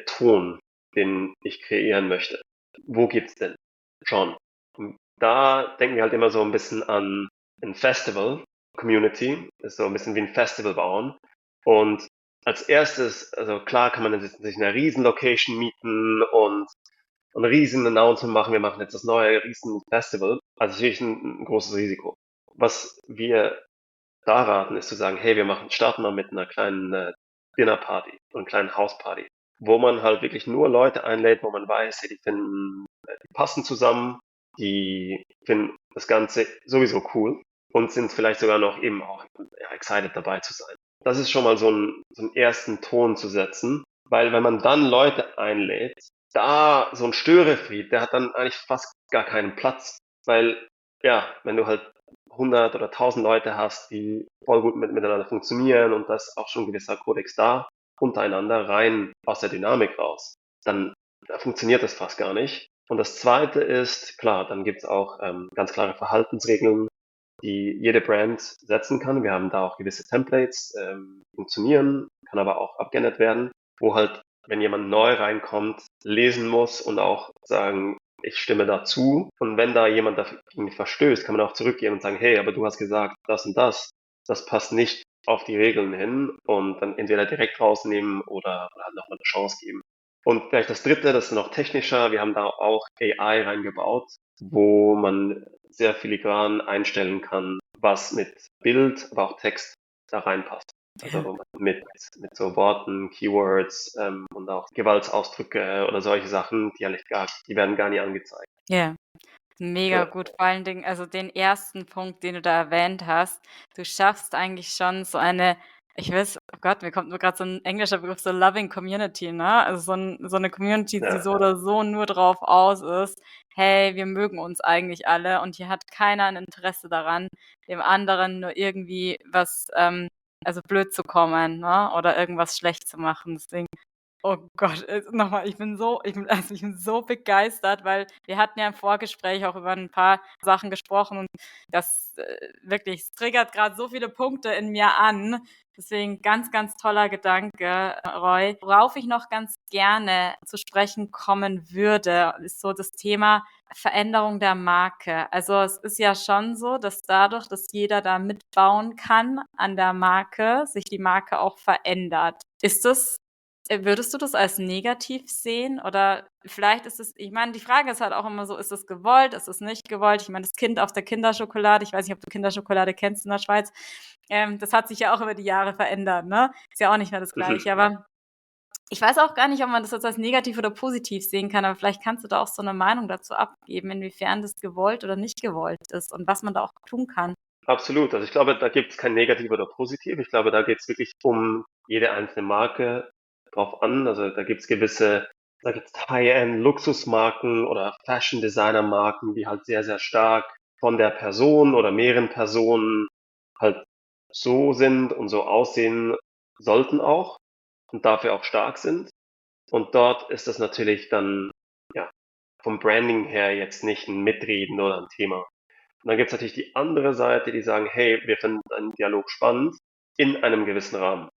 Ton, den ich kreieren möchte. Wo geht's denn schon? Und da denken wir halt immer so ein bisschen an ein Festival. Community ist so ein bisschen wie ein Festival bauen. Und als erstes, also klar kann man sich in einer riesen Location mieten und ein riesen Announcement machen, wir machen jetzt das neue riesen Festival. Also natürlich ein großes Risiko. Was wir da raten, ist zu sagen, hey, starten mal mit einer kleinen Dinnerparty und einer kleinen Hausparty, wo man halt wirklich nur Leute einlädt, wo man weiß, hey, die passen zusammen, die finden das Ganze sowieso cool und sind vielleicht sogar noch eben auch excited dabei zu sein. Das ist schon mal so einen ersten Ton zu setzen, weil wenn man dann Leute einlädt, da so ein Störefried, der hat dann eigentlich fast gar keinen Platz, weil ja, wenn du halt 100 oder 1000 Leute hast, die voll gut miteinander funktionieren und da ist auch schon ein gewisser Kodex da, untereinander rein aus der Dynamik raus, dann da funktioniert das fast gar nicht. Und das Zweite ist, klar, dann gibt's auch ganz klare Verhaltensregeln, die jede Brand setzen kann. Wir haben da auch gewisse Templates, funktionieren, kann aber auch abgeändert werden, wo halt, wenn jemand neu reinkommt, lesen muss und auch sagen, ich stimme dazu. Und wenn da jemand dagegen verstößt, kann man auch zurückgehen und sagen, hey, aber du hast gesagt, das und das passt nicht auf die Regeln hin und dann entweder direkt rausnehmen oder halt nochmal eine Chance geben. Und vielleicht das Dritte, das ist noch technischer, wir haben da auch AI reingebaut, wo man sehr filigran einstellen kann, was mit Bild, aber auch Text da reinpasst. Also mit so Worten, Keywords und auch Gewaltsausdrücke oder solche Sachen, die werden gar nicht angezeigt. Ja. Mega Ja. gut, vor allen Dingen, also den ersten Punkt, den du da erwähnt hast. Du schaffst eigentlich schon so eine, ich weiß, oh Gott, mir kommt nur gerade so ein englischer Begriff, so Loving Community, ne? Also so eine Community, die Ja. so oder so nur drauf aus ist: „Hey, wir mögen uns eigentlich alle und hier hat keiner ein Interesse daran, dem anderen nur irgendwie was, also blöd zu kommen, ne, oder irgendwas schlecht zu machen.“ Deswegen, oh Gott, noch ich bin so begeistert, weil wir hatten ja im Vorgespräch auch über ein paar Sachen gesprochen und das, wirklich, es triggert gerade so viele Punkte in mir an. Deswegen ganz, ganz toller Gedanke, Roy. Worauf ich noch ganz gerne zu sprechen kommen würde, ist so das Thema Veränderung der Marke. Also, es ist ja schon so, dass dadurch, dass jeder da mitbauen kann an der Marke, sich die Marke auch verändert. Würdest du das als negativ sehen oder vielleicht ist es, ich meine, die Frage ist halt auch immer so, ist es gewollt, ist es nicht gewollt? Ich meine, das Kind auf der Kinderschokolade, ich weiß nicht, ob du Kinderschokolade kennst in der Schweiz, das hat sich ja auch über die Jahre verändert, ne? Ist ja auch nicht mehr das Gleiche, Mhm. aber ich weiß auch gar nicht, ob man das jetzt als negativ oder positiv sehen kann, aber vielleicht kannst du da auch so eine Meinung dazu abgeben, inwiefern das gewollt oder nicht gewollt ist und was man da auch tun kann. Absolut. Also ich glaube, da gibt es kein Negativ oder Positiv. Ich glaube, da geht es wirklich um jede einzelne Marke drauf an. Also da gibt's High-End Luxusmarken oder Fashion Designer Marken, die halt sehr, sehr stark von der Person oder mehreren Personen halt so sind und so aussehen sollten auch und dafür auch stark sind. Und dort ist das natürlich dann, ja, vom Branding her jetzt nicht ein Mitreden oder ein Thema. Und dann gibt es natürlich die andere Seite, die sagen, hey, wir finden einen Dialog spannend in einem gewissen Rahmen.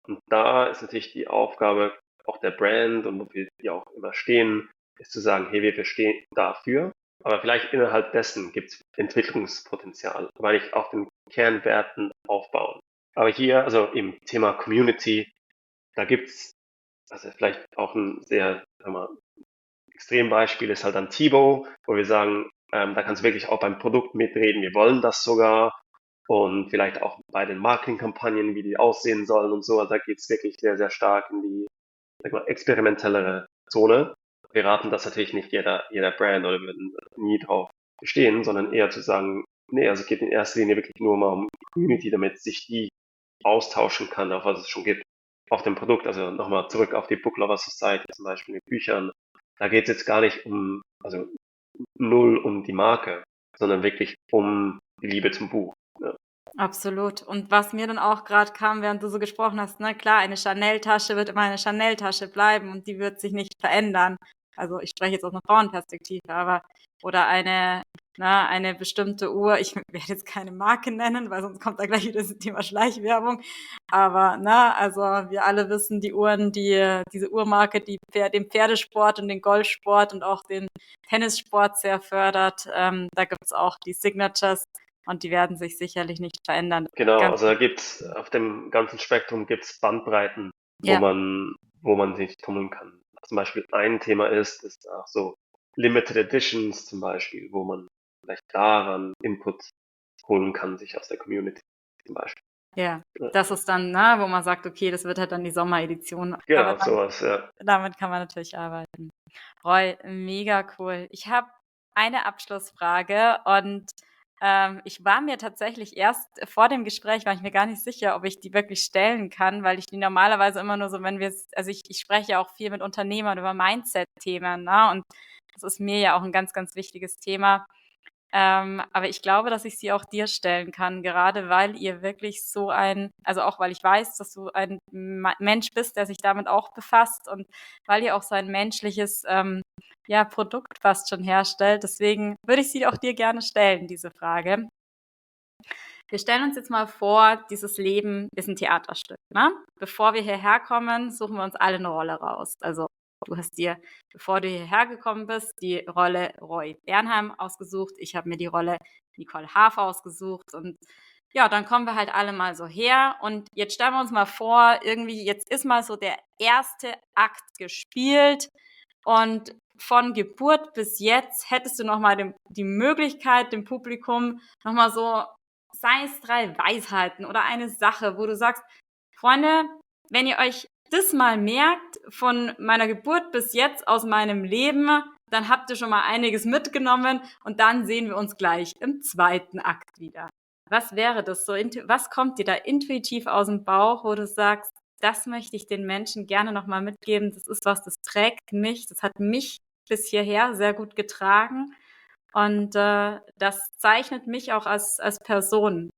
Und da ist natürlich die Aufgabe auch der Brand und wofür die auch immer stehen, ist zu sagen, hey, wir stehen dafür, aber vielleicht innerhalb dessen gibt es Entwicklungspotenzial, weil ich auf den Kernwerten aufbauen. Aber hier, also im Thema Community, da gibt's also vielleicht auch ein sehr, sagen wir mal, Extrembeispiel ist halt dann Tibo, wo wir sagen, da kannst du wirklich auch beim Produkt mitreden. Wir wollen das sogar. Und vielleicht auch bei den Marketingkampagnen, wie die aussehen sollen und so. Also da geht's wirklich sehr, sehr stark in die, sag mal, experimentellere Zone. Wir raten das natürlich nicht jeder Brand oder würden nie drauf bestehen, sondern eher zu sagen, nee, also es geht in erster Linie wirklich nur mal um die Community, damit sich die austauschen kann, auf was es schon gibt, auf dem Produkt. Also nochmal zurück auf die Book Lover Society zum Beispiel mit Büchern. Da geht es jetzt gar nicht also null um die Marke, sondern wirklich um die Liebe zum Buch. Ja. Absolut. Und was mir dann auch gerade kam, während du so gesprochen hast, ne, klar, eine Chanel-Tasche wird immer eine Chanel-Tasche bleiben und die wird sich nicht verändern. Also ich spreche jetzt aus einer Frauenperspektive, aber oder eine bestimmte Uhr, ich werde jetzt keine Marke nennen, weil sonst kommt da gleich wieder das Thema Schleichwerbung. Aber also wir alle wissen, die Uhren, diese Uhrmarke, die den Pferdesport und den Golfsport und auch den Tennissport sehr fördert, da gibt's auch die Signatures. Und die werden sich sicherlich nicht verändern. Genau, Ganz, also da gibt's auf dem ganzen Spektrum gibt's Bandbreiten, wo ja, man sich tummeln kann. Zum Beispiel ein Thema ist auch so Limited Editions zum Beispiel, wo man vielleicht daran Input holen kann, sich aus der Community zum Beispiel. ja. Ja, Das ist dann, wo man sagt, okay, das wird halt dann die Sommeredition. Aber genau, sowas, ja. damit kann man natürlich arbeiten. Roy, mega cool. Ich habe eine Abschlussfrage und ich war mir tatsächlich erst vor dem Gespräch, war ich mir gar nicht sicher, ob ich die wirklich stellen kann, weil ich die normalerweise immer nur so, wenn wir es, also ich spreche ja auch viel mit Unternehmern über Mindset-Themen, ne? Und das ist mir ja auch ein ganz, ganz wichtiges Thema. Aber ich glaube, dass ich sie auch dir stellen kann, gerade weil ihr wirklich also auch weil ich weiß, dass du ein Mensch bist, der sich damit auch befasst und weil ihr auch so ein menschliches, ja, Produkt fast schon herstellt. Deswegen würde ich sie auch dir gerne stellen, diese Frage. Wir stellen uns jetzt mal vor, dieses Leben ist ein Theaterstück, ne? Bevor wir hierher kommen, suchen wir uns alle eine Rolle raus. Also du hast dir, bevor du hierher gekommen bist, die Rolle Roy Bernheim ausgesucht. Ich habe mir die Rolle Nicole Hafer ausgesucht. Und ja, dann kommen wir halt alle mal so her. Und jetzt stellen wir uns mal vor, irgendwie, jetzt ist mal so der erste Akt gespielt. Und von Geburt bis jetzt hättest du nochmal die Möglichkeit, dem Publikum nochmal so, sei es 3 Weisheiten oder eine Sache, wo du sagst, Freunde, wenn ihr euch das mal merkt, von meiner Geburt bis jetzt aus meinem Leben, dann habt ihr schon mal einiges mitgenommen und dann sehen wir uns gleich im zweiten Akt wieder. Was wäre das so? Was kommt dir da intuitiv aus dem Bauch, wo du sagst, das möchte ich den Menschen gerne nochmal mitgeben. Das ist was, das trägt mich, das hat mich bis hierher sehr gut getragen. Und das zeichnet mich auch als Person,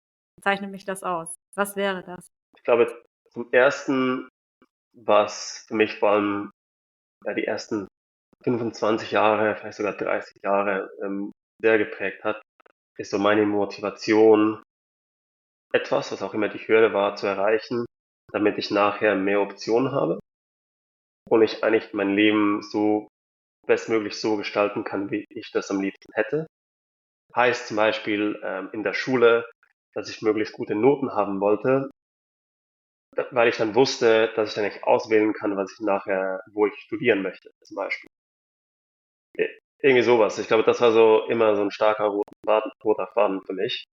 zeichnet mich das aus. Was wäre das? Ich glaube, zum ersten, was für mich vor allem ja, die ersten 25 Jahre, vielleicht sogar 30 Jahre sehr geprägt hat, ist so meine Motivation, etwas, was auch immer die Hürde war, zu erreichen, damit ich nachher mehr Optionen habe und ich eigentlich mein Leben so bestmöglich so gestalten kann, wie ich das am liebsten hätte. Heißt zum Beispiel in der Schule, dass ich möglichst gute Noten haben wollte, weil ich dann wusste, dass ich dann nicht auswählen kann, was ich nachher, wo ich studieren möchte, zum Beispiel. Irgendwie sowas. Ich glaube, das war so immer so ein starker roter Faden für mich.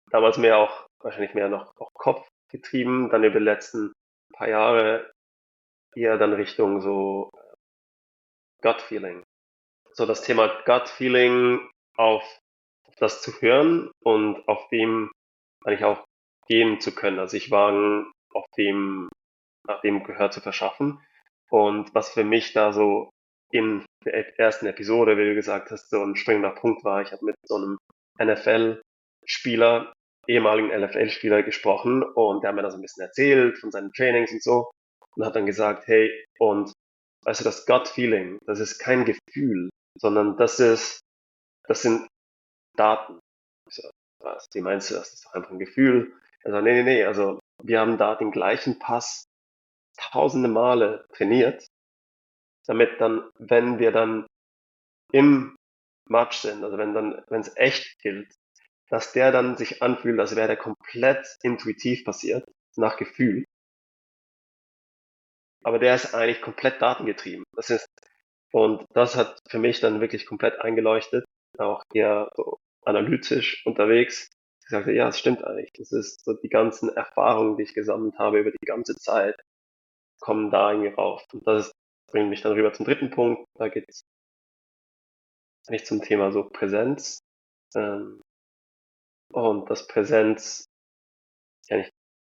Damals mehr auch, wahrscheinlich mehr noch auf Kopf getrieben, dann über die letzten paar Jahre eher dann Richtung so Gut Feeling. So das Thema Gut Feeling auf das zu hören und auf dem eigentlich auch gehen zu können. Also ich war auf dem, nach dem Gehör zu verschaffen. Und was für mich da so in der ersten Episode, wie du gesagt hast, so ein springender Punkt war, ich habe mit so einem NFL-Spieler, ehemaligen NFL-Spieler gesprochen und der hat mir da so ein bisschen erzählt von seinen Trainings und so und hat dann gesagt, hey, und weißt du, das Gut-Feeling, das ist kein Gefühl, sondern das sind Daten. Ich so, was, wie meinst du das? Das ist doch einfach ein Gefühl. Also, nee, also wir haben da den gleichen Pass tausende Male trainiert, damit dann, wenn wir dann im Match sind, also wenn es echt gilt, dass der dann sich anfühlt, als wäre der komplett intuitiv passiert, nach Gefühl. Aber der ist eigentlich komplett datengetrieben. Und das hat für mich dann wirklich komplett eingeleuchtet, auch eher so analytisch unterwegs. Ich sagte, ja, es stimmt eigentlich. Das ist so die ganzen Erfahrungen, die ich gesammelt habe über die ganze Zeit, kommen da irgendwie rauf. Und bringt mich dann rüber zum dritten Punkt. Da geht es eigentlich zum Thema so Präsenz. Ähm, und das Präsenz, ja ich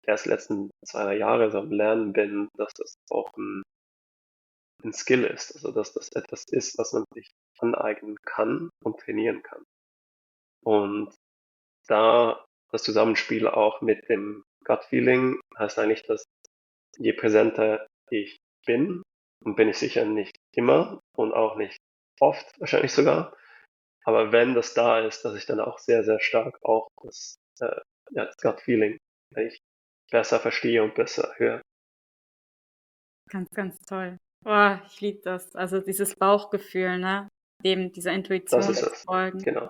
erst die letzten 2, 3 Jahre so am Lernen bin, dass das auch ein Skill ist. Also dass das etwas ist, was man sich aneignen kann und trainieren kann. Und da das Zusammenspiel auch mit dem Gut Feeling heißt eigentlich, dass je präsenter ich bin, und bin ich sicher nicht immer und auch nicht oft, wahrscheinlich sogar, aber wenn das da ist, dass ich dann auch sehr, sehr stark auch das Gut Feeling, wenn ich besser verstehe und besser höre. Ganz, ganz toll. Oh, ich liebe das. Also dieses Bauchgefühl, ne? Dieser Das Intuition ist zu es. folgen, Genau.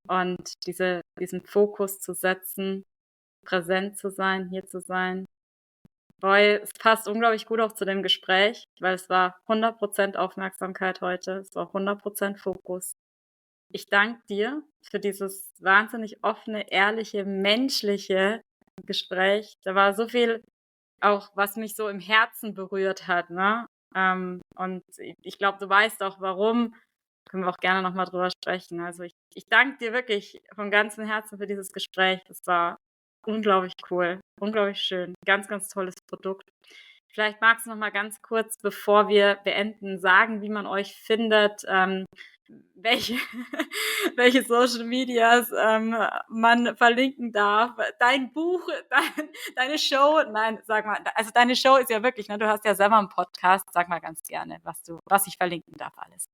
und diesen Fokus zu setzen, präsent zu sein, hier zu sein. Roy, es passt unglaublich gut auch zu dem Gespräch, weil es war 100% Aufmerksamkeit heute, es war 100% Fokus. Ich danke dir für dieses wahnsinnig offene, ehrliche, menschliche Gespräch. Da war so viel auch, was mich so im Herzen berührt hat, ne? Und ich glaube, du weißt auch warum. Können wir auch gerne nochmal drüber sprechen. Also ich danke dir wirklich von ganzem Herzen für dieses Gespräch. Das war unglaublich cool, unglaublich schön. Ganz, ganz tolles Produkt. Vielleicht magst du noch mal ganz kurz, bevor wir beenden, sagen, wie man euch findet, welche, welche Social Medias man verlinken darf. Dein Buch, deine Show, nein, sag mal, also deine Show ist ja wirklich, ne, du hast ja selber einen Podcast, sag mal ganz gerne, was ich verlinken darf alles.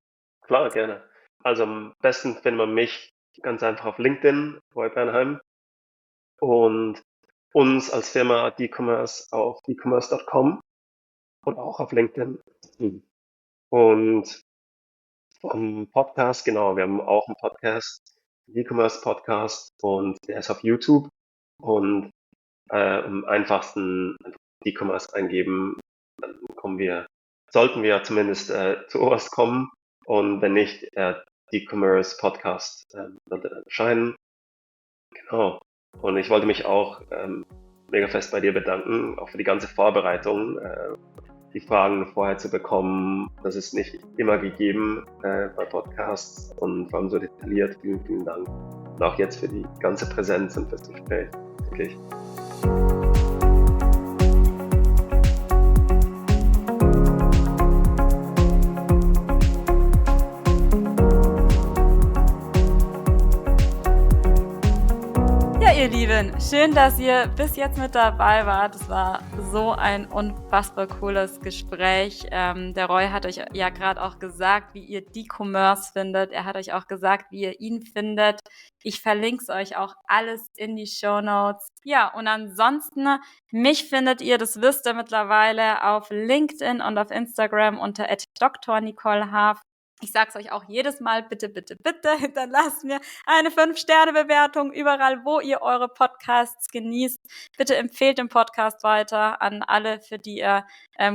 Klar, gerne. Also am besten findet man mich ganz einfach auf LinkedIn, Roy Bernheim, und uns als Firma D-Commerce auf dcommerce.com und auch auf LinkedIn. Mhm. Und vom Podcast, genau, wir haben auch einen Podcast, E-Commerce Podcast, und der ist auf YouTube, und am einfachsten einfach E-Commerce eingeben, dann sollten wir zumindest zuoberst kommen, und wenn nicht, der E-Commerce Podcast sollte dann erscheinen. Genau. Und ich wollte mich auch mega fest bei dir bedanken, auch für die ganze Vorbereitung. Die Fragen vorher zu bekommen, das ist nicht immer gegeben bei Podcasts, und vor allem so detailliert. Vielen, vielen Dank. Und auch jetzt für die ganze Präsenz und fürs Gespräch. Wirklich. Ja, ihr Lieben, schön, dass ihr bis jetzt mit dabei wart. Es war so ein unfassbar cooles Gespräch. Der Roy hat euch ja gerade auch gesagt, wie ihr D-Commerce findet. Er hat euch auch gesagt, wie ihr ihn findet. Ich verlinke es euch auch alles in die Shownotes. Ja, und ansonsten, mich findet ihr, das wisst ihr mittlerweile, auf LinkedIn und auf Instagram unter @Dr. Nicole Haaf. Ich sag's euch auch jedes Mal, bitte, bitte, bitte, hinterlasst mir eine 5-Sterne-Bewertung überall, wo ihr eure Podcasts genießt. Bitte empfehlt den Podcast weiter an alle, für die er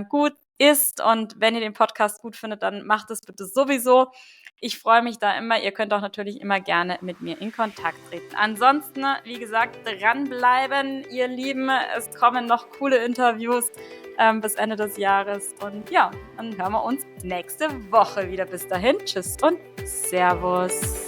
gut ist. Und wenn ihr den Podcast gut findet, dann macht es bitte sowieso. Ich freue mich da immer. Ihr könnt auch natürlich immer gerne mit mir in Kontakt treten. Ansonsten, wie gesagt, dranbleiben, ihr Lieben. Es kommen noch coole Interviews bis Ende des Jahres. Und ja, dann hören wir uns nächste Woche wieder. Bis dahin, tschüss und Servus.